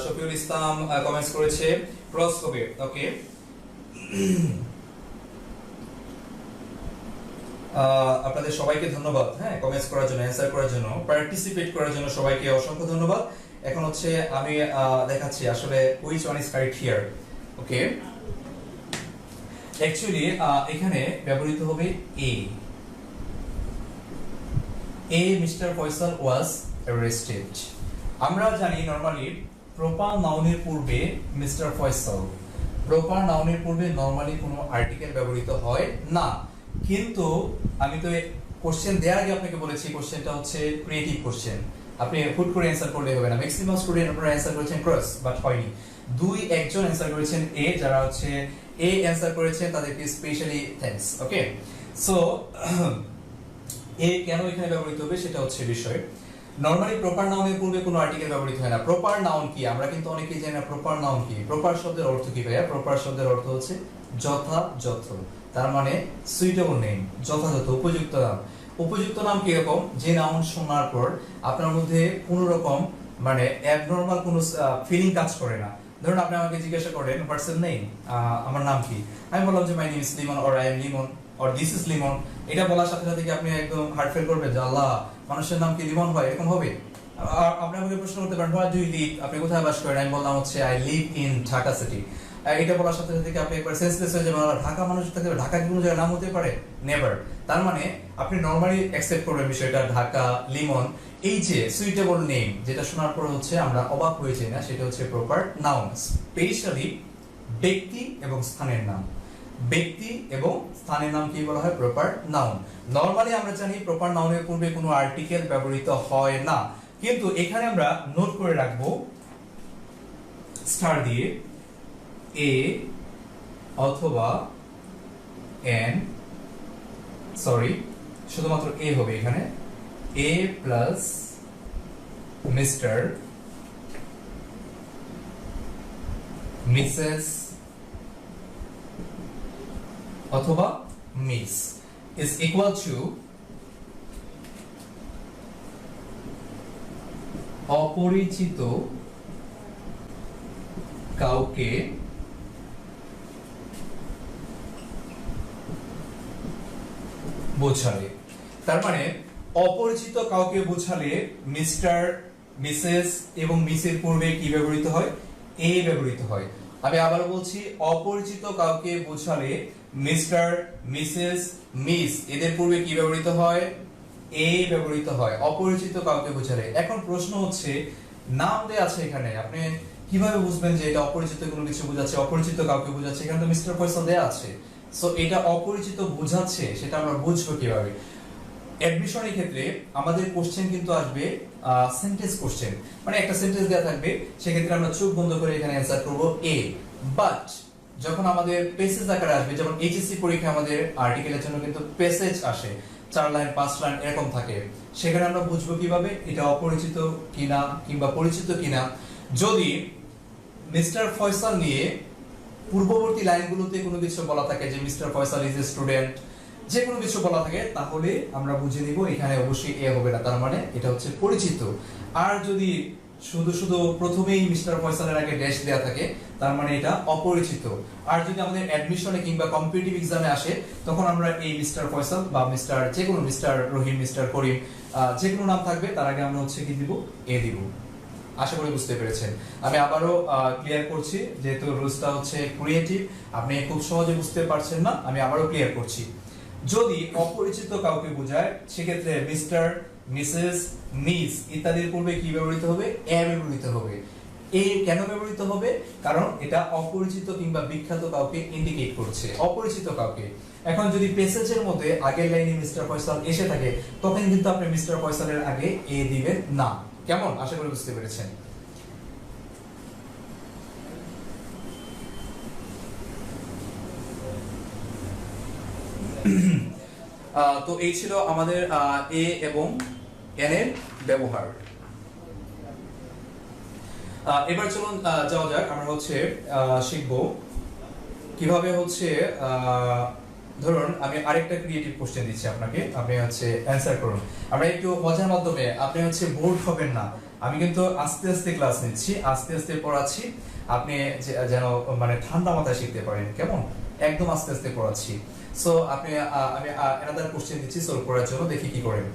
শফিউল ইসলাম কমেন্টস করেছে ক্রস হবে, ওকে। আপনাদের সবাইকে ধন্যবাদ, হ্যাঁ, কমেন্টস করার জন্য, অ্যানসার করার জন্য, পার্টিসিপেট করার জন্য সবাইকে অসংখ্য ধন্যবাদ। এখন হচ্ছে আমি দেখাচ্ছি আসলে which one is correct here, okay. Actually এখানে ব্যবহৃত হবে এ মিস্টার ফয়সাল ওয়াজ অ্যারেস্টেড। আমরা জানি নরমালি প্রপার নাউনের পূর্বে মিস্টার ফয়সাল, প্রপার নাউনের পূর্বে নরমালি কোনো আর্টিকেল ব্যবহৃত হয় না, কিন্তু আমি তো কোশ্চেন দেওয়ার আগে আপনাকে বলেছি কোশ্চেনটা হচ্ছে ক্রিয়েটিভ কোশ্চেন, আপনি হুট করে অ্যানসার করলে হবে না। ম্যাক্সিমাম স্টুডেন্ট আপনারা অ্যানসার করেছেন ক্রস, বাট হয়নি। একজন অ্যানসার করেছেন এ, যারা হচ্ছে এ অ্যানসার করেছেন তাদেরকে স্পেশালি থ্যাঙ্কস, ওকে। সো এ কেন এখানে ব্যবহৃত হবে সেটা হচ্ছে বিষয়। নরমালি প্রপার নাউনের পূর্বে কোনো আর্টিকেল ব্যবহৃত হয় না। প্রপার নাউন কি আমরা কিন্তু অনেকেই জানি না, প্রপার নাউন কি। প্রপার শব্দের অর্থ কি ভাইয়া? প্রপার শব্দের অর্থ হচ্ছে যথাযথ, তার মানে সুইটেবল নেম, যথাযথ, উপযুক্ত নাম। উপযুক্ত নাম কি রকম? যে নাউন শোনার পর আপনার মধ্যে কোনো রকম মানে অ্যাবনরমাল কোনো ফিলিং কাজ করে না। ধরুন আপনি আমাকে জিজ্ঞাসা করেন হোয়াটস ইউর নেম, আমার নাম কি, আমি বললাম যে my name is Limon, or I am Limon, or this is Limon. এটা বলার সাথে সাথে কি আপনি একদম হার্ট ফেল করবেন যে আল্লাহ, মানুষের নাম কি লিমন হয়? এরকম হবে? আপনি আমাকে প্রশ্ন করতে পারেন হোয়াট ডু ইউ লিভ, আপনি কোথায় বাস করেন? আমি বললাম হচ্ছে I live in Dhaka city. এটা বলার সাথে সাথে আপনি একবার সেন্সলেস হয়ে যাবেন, ঢাকা মানুষ থাকবে, ঢাকা কি কোনো জায়গায় নাম হতে পারে? নেভার। তার মানে আপনি নরমালি অ্যাকসেপ্ট করবেন বিষয়টা, ঢাকা, লিমন, এই যে সুইটেবল নেম, যেটা শোনার পর হচ্ছে আমরা অবাক হয়ে যাই না, সেটা হচ্ছে প্রপার নাউন। স্পেশালি ব্যক্তি এবং স্থানের নাম, ব্যক্তি এবং স্থানের নাম কি বলা হয়? Proper noun. নরমালি আমরা জানি প্রপার নাউনের পূর্বে কোনো আর্টিকেল ব্যবহৃত হয় না, কিন্তু এখানে আমরা নোট করে রাখবো স্টার দিয়ে, এ অথবা এন, সরি শুধুমাত্র এ হবে এখানে, এ প্লাস মিস্টার, মিসেস অথবা মিস is equal to অপরিচিত কাউকে বোঝালে। তার মানে অপরিচিত কাউকে বোঝালে মিস্টার, মিসেস এবং মিসের পূর্বে কি ব্যবহৃত হয়? এ ব্যবহৃত হয়। আমি আবার বলছি, অপরিচিত কাউকে বোঝালে মিস্টার, মিসেস, মিস এদের পূর্বে কি ব্যবহৃত হয়? এ ব্যবহৃত হয় অপরিচিত কাউকে বোঝালে। এখন প্রশ্ন হচ্ছে নাম দেয়া আছে এখানে, আপনি কিভাবে বুঝবেন যে এটা অপরিচিত কোনো কিছু বোঝাচ্ছে, অপরিচিত কাউকে বোঝাচ্ছে? এখানে তো মিস্টার ফয়সাল দেয়া আছে, সো এটা অপরিচিত বোঝাচ্ছে, সেটা আমরা বুঝবো কিভাবে? অ্যাডমিশনের ক্ষেত্রে আমাদের কোশ্চেন কিন্তু আসবে সেন্টেন্স কোশ্চেন, মানে একটা সেন্টেন্স দেয়া থাকবে, সেক্ষেত্রে আমরা চোখ বন্ধ করে এখানে অ্যানসার করব এ। বাট যখন আমাদের পেসেজ আকারে আসবে, যেমন এইচএসসি পরীক্ষায় আমাদের আর্টিকেলের জন্য কিন্তু পেসেজ আসে, 4 লাইন 5 লাইন এরকম থাকে, সেখানে আমরা বুঝবো কিভাবে এটা অপরিচিত কিনা কিংবা পরিচিত কিনা? যদি মিস্টার ফয়সাল নিয়ে পূর্ববর্তী লাইনগুলোতে কোনো কিছু বলা থাকে যে mister Faisal is a student, যে কোনো কিছু বলা থাকে, তাহলে আমরা বুঝে নিব এখানে অবশ্যই এ হবে না, তার মানে এটা হচ্ছে পরিচিত। আর যদি শুধু শুধু প্রথমেই মিস্টার ফয়সালের আগে ড্যাশ দেয়া থাকে, তার মানে এটা অপরিচিত। আর যদি আমাদের অ্যাডমিশনে কিংবা কম্পিটিটিভ এক্সামে আসে, তখন আমরা এই মিস্টার ফয়সাল বা মিস্টার যে কোনো মিস্টার রহিম, মিস্টার করিম যে কোনো নাম থাকবে তার আগে আমরা হচ্ছে কি দিব, এ দিব। আশা করি বুঝতে পেরেছেন। আমি আবারও ক্লিয়ার করছি, যেহেতু রুলসটা হচ্ছে ক্রিয়েটিভ, আপনি খুব সহজে বুঝতে পারছেন না, আমি আবারও ক্লিয়ার করছি। যদি অপরিচিত কাউকে বোঝায় সেক্ষেত্রে মিস্টার, মিসেস, মিস ইত্যাদির পূর্বে কি ব্যবহৃত হবে, এ ব্যবহৃত হবে। এই কেন ব্যবহৃত হবে? কারণ এটা অপরিচিত কিংবা বিখ্যাত কাউকে ইন্ডিকেট করছে, অপরিচিত কাউকে। এখন যদি প্যাসেজের মধ্যে আগের লাইনে মিস্টার ফয়সাল এসে থাকে, তখন কিন্তু আপনি মিস্টার ফয়সালের আগে এ দিবেন না। কেমন? আশা করি বুঝতে পেরেছেন। তো এই ছিল আমাদের এ এবং এন এর ব্যবহার। এবার চলুন যাওয়া যাক, আমরা হচ্ছে শিখব কিভাবে হচ্ছে ধরুন আমি আরেকটা ক্রিয়েটিভ কোশ্চেন দিচ্ছি আপনাকে, আপনি হচ্ছে অ্যানসার করুন। আমরা একটু মজার মাধ্যমে, আপনি হচ্ছে বোর্ড হবেন না, আমি কিন্তু আস্তে আস্তে ক্লাস নিচ্ছি, আস্তে আস্তে পড়াচ্ছি, আপনি যেন মানে ঠান্ডা মাথায় শিখতে পারেন। কেমন? একদম আস্তে আস্তে পড়াচ্ছি। সো আপনি আমি অ্যানাদার কোশ্চেন দিচ্ছি সলভ করার জন্য, দেখি কি করেন।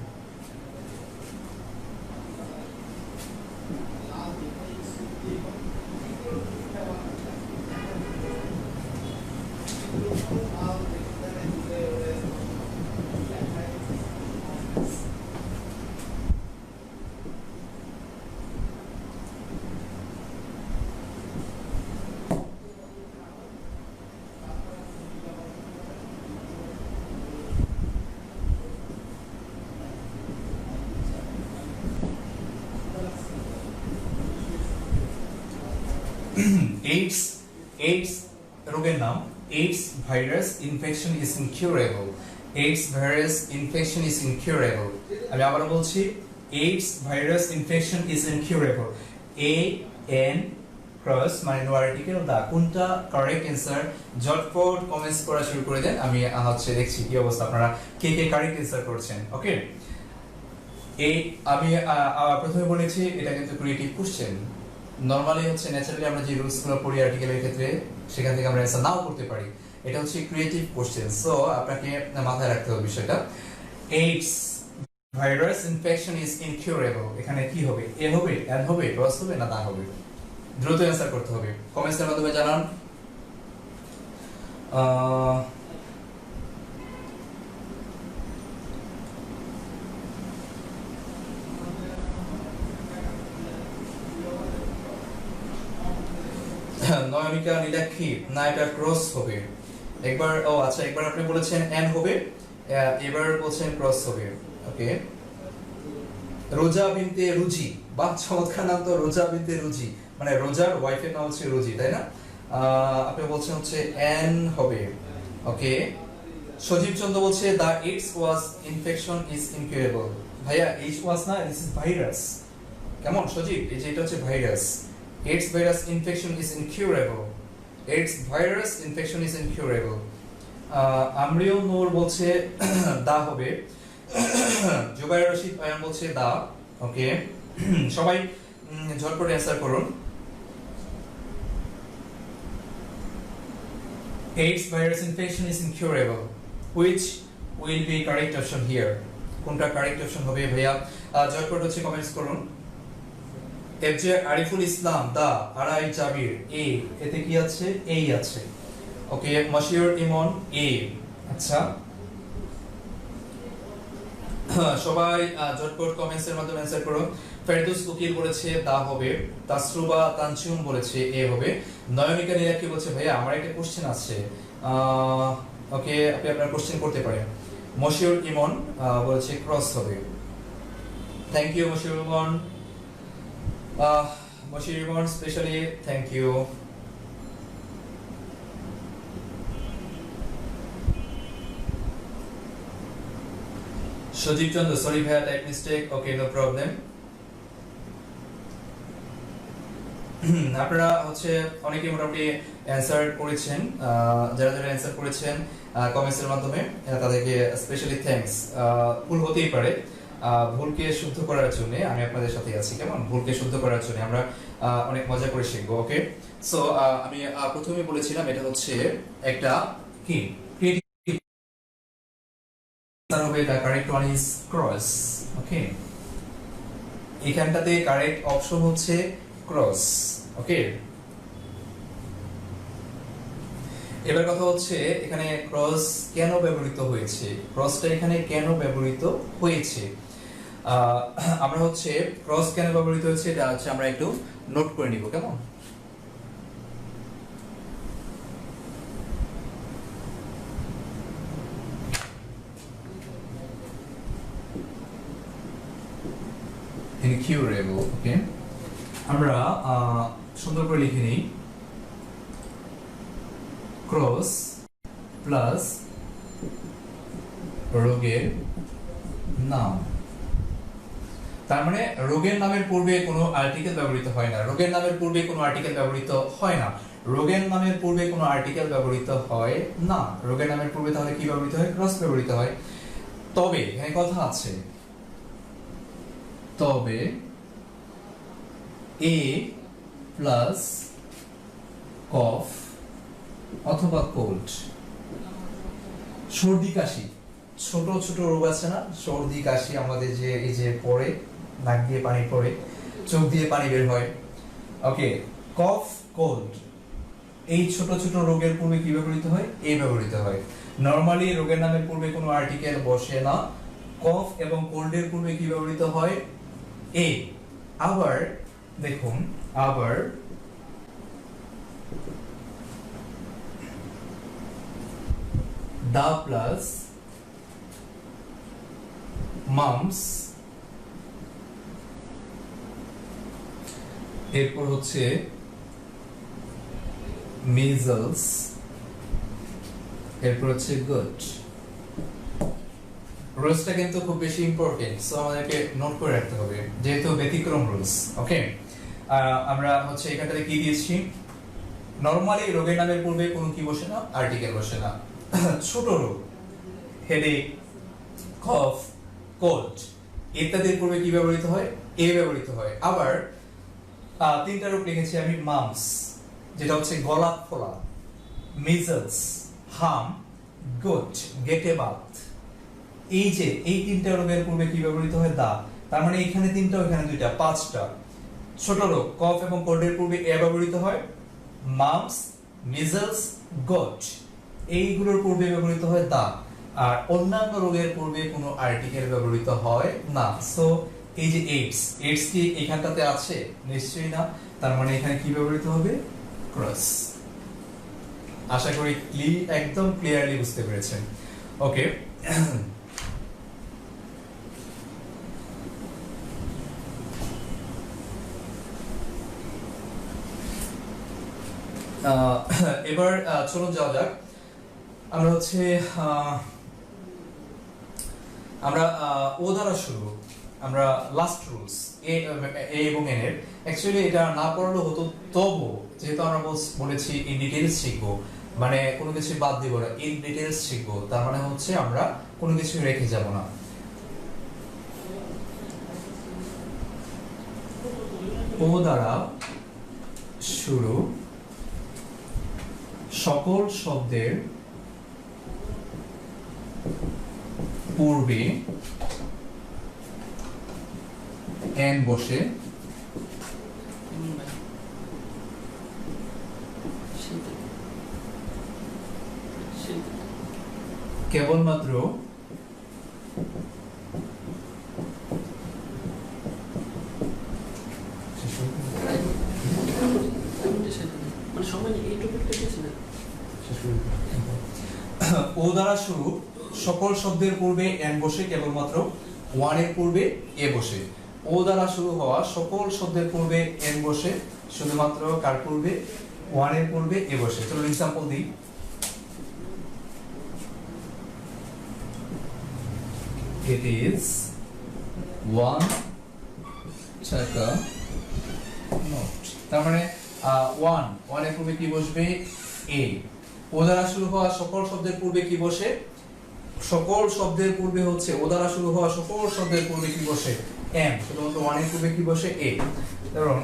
এইডস, এইডস রোগের নাম। AIDS virus infection is incurable. AIDS virus infection is incurable. আমি আবার বলছি, AIDS virus infection is incurable. A N cross মানে নো আর্টিকেল দা, কোনটা কারেক্ট অ্যানসার? ঝটপট কমেন্টস করা শুরু করে দেন, আমি হচ্ছে দেখছি কি অবস্থা, আপনারা কে কে কারেক্ট অ্যানসার করছেন। ওকে, এই আমি প্রথমে বলেছি এটা কিন্তু ক্রিয়েটিভ কোশ্চেন। নরমালি হচ্ছে ন্যাচারালি আমরা যে রুলস গুলো পড়ি আর্টিকেলের ক্ষেত্রে, সেখান থেকে আমরা অ্যানসার নাও করতে পারি। এটা হচ্ছে ক্রিয়েটিভ কোশ্চেন, সো আপনাকে মাথায় রাখতে হবে বিষয়টা। AIDS virus infection is incurable, এখানে কি হবে? এ হবে, এন হবে, ক্রস হবে, না দা হবে? দ্রুত অ্যানসার করতে হবে, কমেন্টসের মাধ্যমে জানান। নয়নিকা নীলাক্ষী, না এটা ক্রস হবে। একবার আচ্ছা, একবার আপনি বলেছেন এন হবে, এবার বলছেন ক্রস হবে। ওকে, রোজা বিনতে রুজি, বাহ চমৎকার নাম তো, রোজা বিনতে রুজি, মানে রোজার ওয়াইফের নাম হচ্ছে রুজি, তাই না? আপনি বলছেন হচ্ছে এন হবে। ওকে, সজীব চন্দ্র বলছে the it's was infection is incurable. ভাইয়া এইচ ওয়াজ না, দিস ইজ ভাইরাস। কেমন সজীব? এই যে এটা হচ্ছে virus. AIDS virus infection is incurable. AIDS virus infection is incurable. আমরিও নূর বলছে দা হবে। জুবাইর রশিদ আয়ান বলছে দা। ওকে, সবাই ঝটপট অ্যানসার করুন। AIDS virus infection is incurable. Which will be correct option here? কোনটা কারেক্ট অপশন হবে ভাইয়া? ঝটপট হচ্ছে কমেন্টস করুন। এফজে আরিফুল ইসলাম দা, আড়াই জাবির এ, এতে কি আছে? এই আছে। ওকে, মশিউর ইমন এ। আচ্ছা, সবাই ঝটপট কমেন্টস এর মাধ্যমে অ্যানসার করুন। ফেরদৌস উকিল বলেছে দা হবে। তাসরুবা তানচুম বলেছে এ হবে। নয়নিকা নীলাক্ষী বলছে ভাইয়া আমার একটা কোশ্চেন আছে। ওকে, আপনি আপনার কোশ্চেন করতে পারেন। মশিউর ইমন বলেছে ক্রস হবে। Thank you Moshiur Emon. Moshir Iman specially, thank you. Shojib Chandra, sorry bhaiya, type mistake. Okay, no problem. আপনারা হচ্ছে অনেকেই মোটামুটি অ্যানসার করেছেন, যারা যারা অ্যানসার করেছেন কমেন্টসের মাধ্যমে তাদেরকে স্পেশালি থ্যাঙ্কস। ভুল হতেই পারে, ভুলকে শুদ্ধ করার জন্য আমি আপনাদের সাথে আছি। কেমন? ভুলকে শুদ্ধ করার জন্য আমরা অনেক মজা করে শিখবো। ওকে, সো আমি প্রথমে বলেছিলাম এটা হচ্ছে একটা কি হবে the correct one is cross. ওকে, এখানটাতে কারেক্ট অপশন হচ্ছে ক্রস। ওকে, এবার কথা হচ্ছে এখানে ক্রস কেন ব্যবহৃত হয়েছে, ক্রসটা এখানে কেন ব্যবহৃত হয়েছে। আমরা হচ্ছে ক্রস কেন ব্যবহৃত হয়েছে এটা হচ্ছে আমরা একটু নোট করে নিব, কেমন? incurable. ওকে, আমরা সুন্দর করে লিখে নিই ক্রস প্লাস রোগের নাম। তার মানে রোগের নামের পূর্বে কোনো আর্টিকেল ব্যবহৃত হয় না, রোগের নামের পূর্বে কোনো আর্টিকেল ব্যবহৃত হয় না, রোগের নামের পূর্বে কোনো আর্টিকেল ব্যবহৃত হয় না। রোগের নামের পূর্বে তাহলে কি ব্যবহৃত হয়? ক্রস ব্যবহৃত হয়। তবে এখানে কথা আছে, তবে এ প্লাস কফ অথবা কোল্ড, সর্দি কাশি, ছোট ছোট রোগ আছে না, সর্দি কাশি আমাদের যে এই যে পড়ে, নাক দিয়ে পানি পড়ে, চোখ দিয়ে পানি বের হয়। ওকে, কফ কোল্ড, এই ছোট ছোট রোগের পূর্বে কি ব্যবহৃত হয়? এ ব্যবহৃত হয়। নরমালি রোগের নামের পূর্বে কোনো আর্টিকেল বসে না, কফ এবং কোল্ডের পূর্বে কি ব্যবহৃত হয়? এ। আবার দেখুন, আবার দা প্লাস মামস, এরপর হচ্ছে মিজলস, এরপর হচ্ছে গুড। রুলসটা কিন্তু খুব বেশি ইম্পর্টেন্ট, সো আমাদেরকে নোট করে রাখতে হবে যেহেতু ব্যতিক্রম রুলস। ওকে, আমরা হচ্ছে এখানটাতে কি দিয়েছি, নরমালি রোগের নামের পূর্বে কোনো কি বসে না, আর্টিকেল বসে না। ছোট রোগ, হেডেক, কফ, কোল্ড ইত্যাদির পূর্বে কি ব্যবহৃত হয়? এ ব্যবহৃত হয়। আবার তিনটা রোগ লিখেছি আমি, মামস যেটা হচ্ছে গলা ফোলা, মিজলস, হাম, গুড গেটে বাত, এই যে এই তিনটা রোগের পূর্বে কি ব্যবহৃত হয়? দা। তার মানে এখানে তিনটা, ওখানে দুইটা, পাঁচটা। ছোট রোগ কফ এবং কোল্ডের পূর্বে এ ব্যবহৃত হয়, মামস, মিজলস, গট এইগুলোর পূর্বে ব্যবহৃত হয় দা। আর অন্যান্য রোগের পূর্বে কোনো আর্টিকেল ব্যবহৃত হয় না। সো এই যে এইডস, এইডস কি এখানটাতে আছে? নিশ্চয়ই না। তার মানে এখানে কি ব্যবহৃত হবে? ক্রস। আশা করি একদম ক্লিয়ারলি বুঝতে পেরেছেন। ওকে, এবার চলুন যাওয়া যাক। আমরা হচ্ছে আমরা ও দ্বারা শুরু, আমরা লাস্ট রুলস এ এবং এন এর, অ্যাকচুয়ালি এটা না পড়ালেও হতো, তবু যেহেতু আমরা বলেছি ইন ডিটেইলস শিখবো, মানে কোনো কিছু বাদ দিব না, ইন ডিটেইলস শিখবো, তার মানে হচ্ছে আমরা কোনো কিছু রেখে যাব না। ও দ্বারা শুরু সকল শব্দের পূর্বে এন বসে কেবলমাত্র ও দ্বারা শুরু সকল শব্দের পূর্বে এন বসে, কেবলমাত্র ওয়ান এর পূর্বে এ বসে। ও দ্বারা শুরু হওয়া সকল শব্দের পূর্বে এন বসে, শুধুমাত্র কার পূর্বে? ওয়ান এর পূর্বে এ বসে। চলো এক্সাম্পল দিই। It is 1 টাকা নোট। তার মানে ওয়ান এর পূর্বে কি বসবে? এ। ও দ্বারা শুরু হওয়া সকল শব্দের পূর্বে কি বসে? সকল শব্দের পূর্বে হচ্ছে ও দ্বারা শুরু হওয়া সকল শব্দের পূর্বে কি বসে? এম। শুধুমাত্র ওয়ান এর পূর্বে কি বসে? এ। কারণ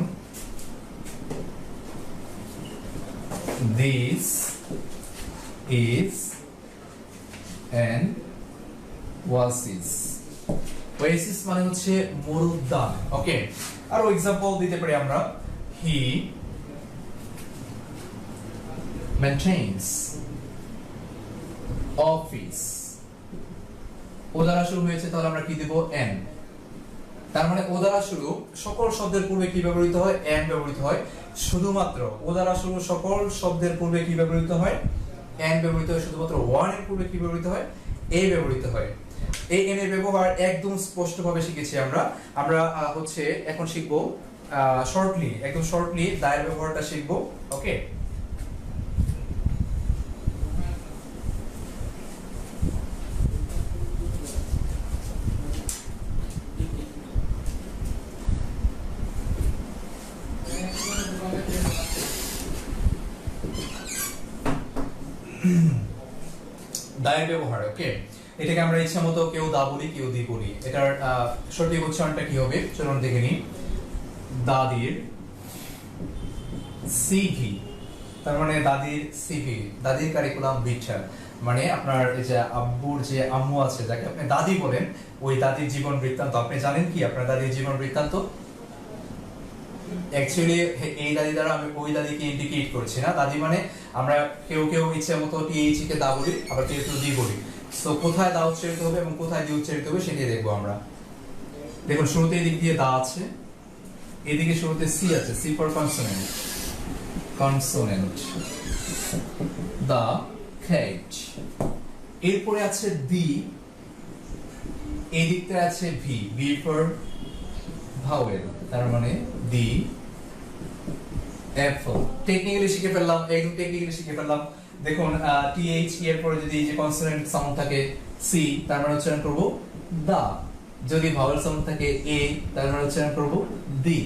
this is an ওয়াসিস। ওয়াসিস মানে হচ্ছে মরুদ্যান। ওকে, আরো एग्जांपल দিতে পারি আমরা, হি মেইনটেইনস অফিস। ও দ্বারা শুরু হয়েছে, তাহলে আমরা কি দেব? এন। তার মানে ও দ্বারা শুরু সকল শব্দের পূর্বে কি ব্যবহৃত হয়? এন ব্যবহৃত হয়। শুধুমাত্র ও দ্বারা শুরু সকল শব্দের পূর্বে কি ব্যবহৃত হয়? এন ব্যবহৃত হয়। শুধুমাত্র ওয়ান এর পূর্বে কি ব্যবহৃত হয়? এ ব্যবহৃত হয়। এই এন এর ব্যবহার একদম স্পষ্টভাবে শিখেছি আমরা। আমরা হচ্ছে এখন শিখবো একদম শর্টলি দায়ের ব্যবহারটা শিখবো। ওকে, দায়ের ব্যবহার। ওকে, এটাকে আমরা ইচ্ছা মতো কেউ দা বলি, কেউ দি বলি। এটার সঠিক উচ্চারণটা কি হবে চলুন দেখে নিই। দাদির সিভি, তার মানে দাদির সিভি, দাদির কারিকুলাম ভিটা, মানে আপনার এই যে আব্বুর যে আম্মু আছে যাকে আপনি দাদি বলেন, ওই দাদির জীবন বৃত্তান্ত। আপনি জানেন কি আপনার দাদির জীবন বৃত্তান্ত? অ্যাকচুয়ালি এই দাদি দ্বারা আমি ওই দাদিকে ইন্ডিকেট করছি না। দাদি মানে আমরা কেউ কেউ ইচ্ছে মতো টিএইচ কে দা বলি, আবার কেউ কেউ দি বলি। সো কোথায় দা উচ্চারিত হবে এবং কোথায় দি উচ্চারিত হবে সেটাই দেখবো আমরা। দেখুন শুরুতে এই দিক দিয়ে দা আছে, এদিকে শুরুতে সি আছে, C for consonant, consonant the cat. এরপরে আছে দি, এই দিকতে আছে ভি, ভি ফর ভাওয়েল, তার মানে দি অ্যাপল। টেকনিক্যালি শিখে ফেললাম, একদম টেকনিক্যালি শিখে ফেললাম। দেখুন টিএইচ এর পরে যদি যে কনসোনেন্ট সাউন্ড থাকে সি, তার মানে উচ্চারণ করব দা। যদি ভাওয়েল সাউন্ড থাকে এ, তার মানে উচ্চারণ করব দি।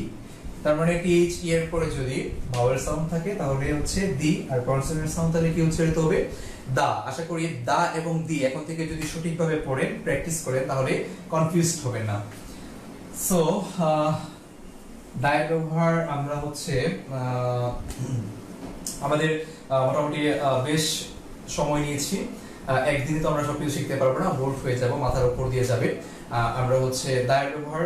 তার মানে টিএইচ এর পরে যদি ভাওয়েল সাউন্ড থাকে তাহলে হচ্ছে দি, আর কনসোনেন্ট সাউন্ড তাহলে কি উচ্চারিত হবে? দা। আশা করি দা এবং দি এখন থেকে যদি সঠিকভাবে পড়েন, প্র্যাকটিস করেন, তাহলে কনফিউজড হবেন না। সো দায়ের ব্যবহার আমরা হচ্ছে আমাদের মোটামুটি বেশ সময় নিয়েছি। একদিনে তো আমরা সবকিছু শিখতে পারবো না, বোর্ড হয়ে যাব, মাথার উপর দিয়ে যাবে। আমরা হচ্ছে দায়ের ব্যবহার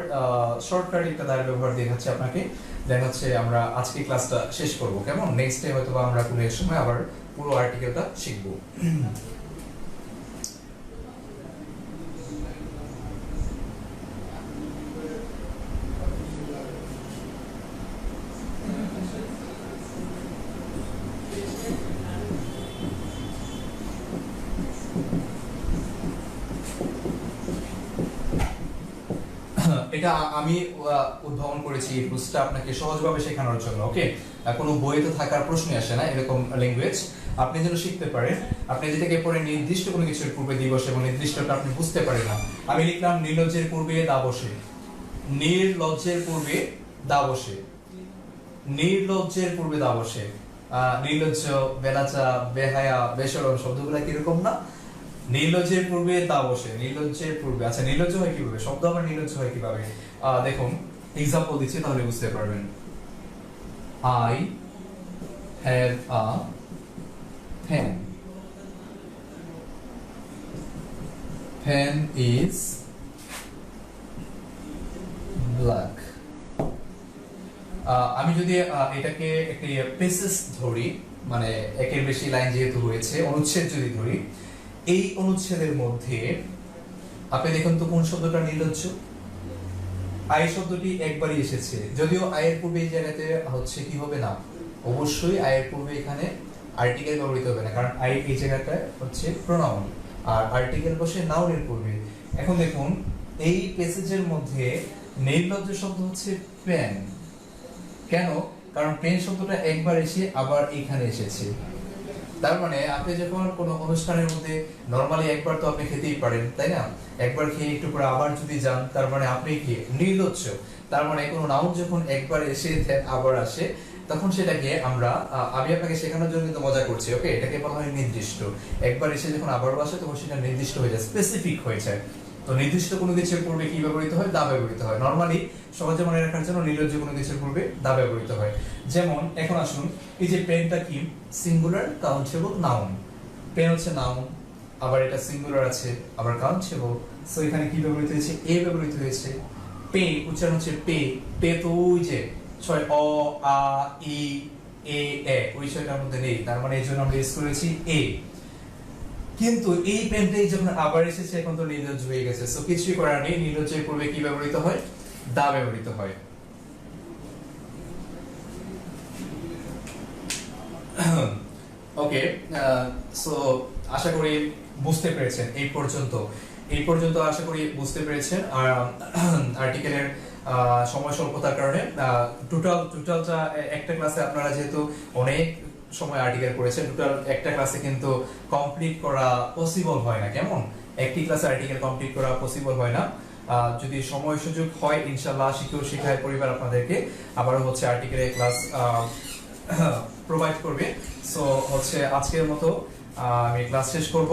শর্টকাট একটা দায়ের ব্যবহার দেখাচ্ছি আপনাকে, দেন হচ্ছে আমরা আজকে ক্লাসটা শেষ করব। কেমন? নেক্সট ডে হয়তো আমরা কোনো এক সময় আবার পুরো আর্টিকেলটা শিখবো। এটা আমি উদ্ভাবন করেছি এই টুলসটা আপনাকে সহজভাবে শেখানোর জন্য। ওকে, কোনো বইতে থাকার প্রশ্নই আসে না এরকম ল্যাঙ্গুয়েজ। আপনি যেন শিখতে পারেন, আপনি যেটাকে পরে নির্দিষ্ট কোনো কিছুর পূর্বে দি বসে এবং নির্দিষ্টটা আপনি বুঝতে পারেন না। আমি লিখলাম নির্লজ্জের পূর্বে দা বসে, নির্লজ্জের পূর্বে দা বসে, নির্লজ্জের পূর্বে দা বসে। নির্লজ্জ, বেলাচা, বেহায়া, বেশরম শব্দগুলো কিরকম না? নির্লজ্জের পূর্বে দা বসে, নির্লজ্জের পূর্বে। আচ্ছা, নির্লজ্জ হয় কিভাবে? শব্দ আবার নির্লজ্জ হয় কিভাবে? দেখুন এক্সাম্পল দিচ্ছি তাহলে বুঝতে পারবেন। I have a pen. Pen is black. আমি যদি এটাকে একটি পেসেস ধরি, মানে একের বেশি লাইন যেহেতু হয়েছে, অনুচ্ছেদ যদি ধরি, এই অনুচ্ছেদের মধ্যে আপনি দেখুন তো কোন শব্দটা নির্লজ্জ? আই শব্দটি একবারই এসেছে, যদিও আয়ের পূর্বে এই জায়গাতে হচ্ছে কি হবে না, অবশ্যই আয়ের পূর্বে এখানে আর্টিকেল ব্যবহৃত হবে না, কারণ আই এই জায়গাটায় হচ্ছে প্রোনাউন, আর আর্টিকেল বসে নাউনের পূর্বে। এখন দেখুন এই প্যাসেজের মধ্যে নির্লজ্জ শব্দ হচ্ছে পেন। কেন? কারণ পেন শব্দটা একবার এসে আবার এখানে এসেছে। তার মানে আপনি যখন কোনো অনুষ্ঠানের মধ্যে নরমালি একবার তো আপনি খেতেই পারেন, তাই না? একবার খেয়ে একটু পরে আবার যদি যান, তার মানে আপনি কি নির্লজ্জ। তার মানে কোনো নাউন যখন একবার এসে আবার আসে, তখন সেটাকে আমরা, আমি আপনাকে শেখানোর জন্য কিন্তু মজা করছি। ওকে, এটাকে বলা হয় নির্দিষ্ট। একবার এসে যখন আবারও আসে তখন সেটা নির্দিষ্ট হয়ে যায়, স্পেসিফিক হয়ে যায়। তো নির্দিষ্ট কোনো কিছুর পূর্বে কি ব্যবহৃত হয়? দা ব্যবহৃত হয়। নরমালি সহজে মনে রাখার জন্য নির্লজ্জ কোনো কিছুর পূর্বে দা ব্যবহৃত হয়। যেমন এখন আসুন, এই যে পেনটা কি? Singular countable noun. পেন হচ্ছে নাউন, আবার এটা সিঙ্গুলার আছে, আবার কাউন্টেবল। সো এখানে কি ব্যবহৃত হয়েছে? এ ব্যবহৃত হয়েছে। পে উচ্চারণ হচ্ছে পে। পে তো ওই যে 6 অ আ ই এ এ ওই ছয়টার মধ্যে নেই, তার মানে এই জন্য আমরা ইউজ করেছি এ। কিন্তু এই পেনটাই যখন আবার এসেছে এখন তো নির্লজ্জ হয়ে গেছে, সো কিছুই করার নেই। নির্লজ্জের পূর্বে কি ব্যবহৃত হয়? দা ব্যবহৃত হয়। ওকে, সো আশা করি বুঝতে পেরেছেন এই পর্যন্ত আশা করি বুঝতে পেরেছেন। আর আর্টিকেলের সময় স্বল্পতার কারণে টোটালটা একটা ক্লাসে আপনারা যেহেতু অনেক সময় আর্টিকেল করেছেন, টোটাল একটা ক্লাসে কিন্তু কমপ্লিট করা পসিবল হয় না। কেমন? একটি ক্লাসে আর্টিকেল কমপ্লিট করা পসিবল হয় না। যদি সময় সুযোগ হয় ইনশাআল্লাহ শিক্ষক শিক্ষায় পরিবার আপনাদেরকে আবারও হচ্ছে আর্টিকেলের ক্লাস প্রোভাইড করবে। সো হচ্ছে আজকের মতো আমি ক্লাস শেষ করব।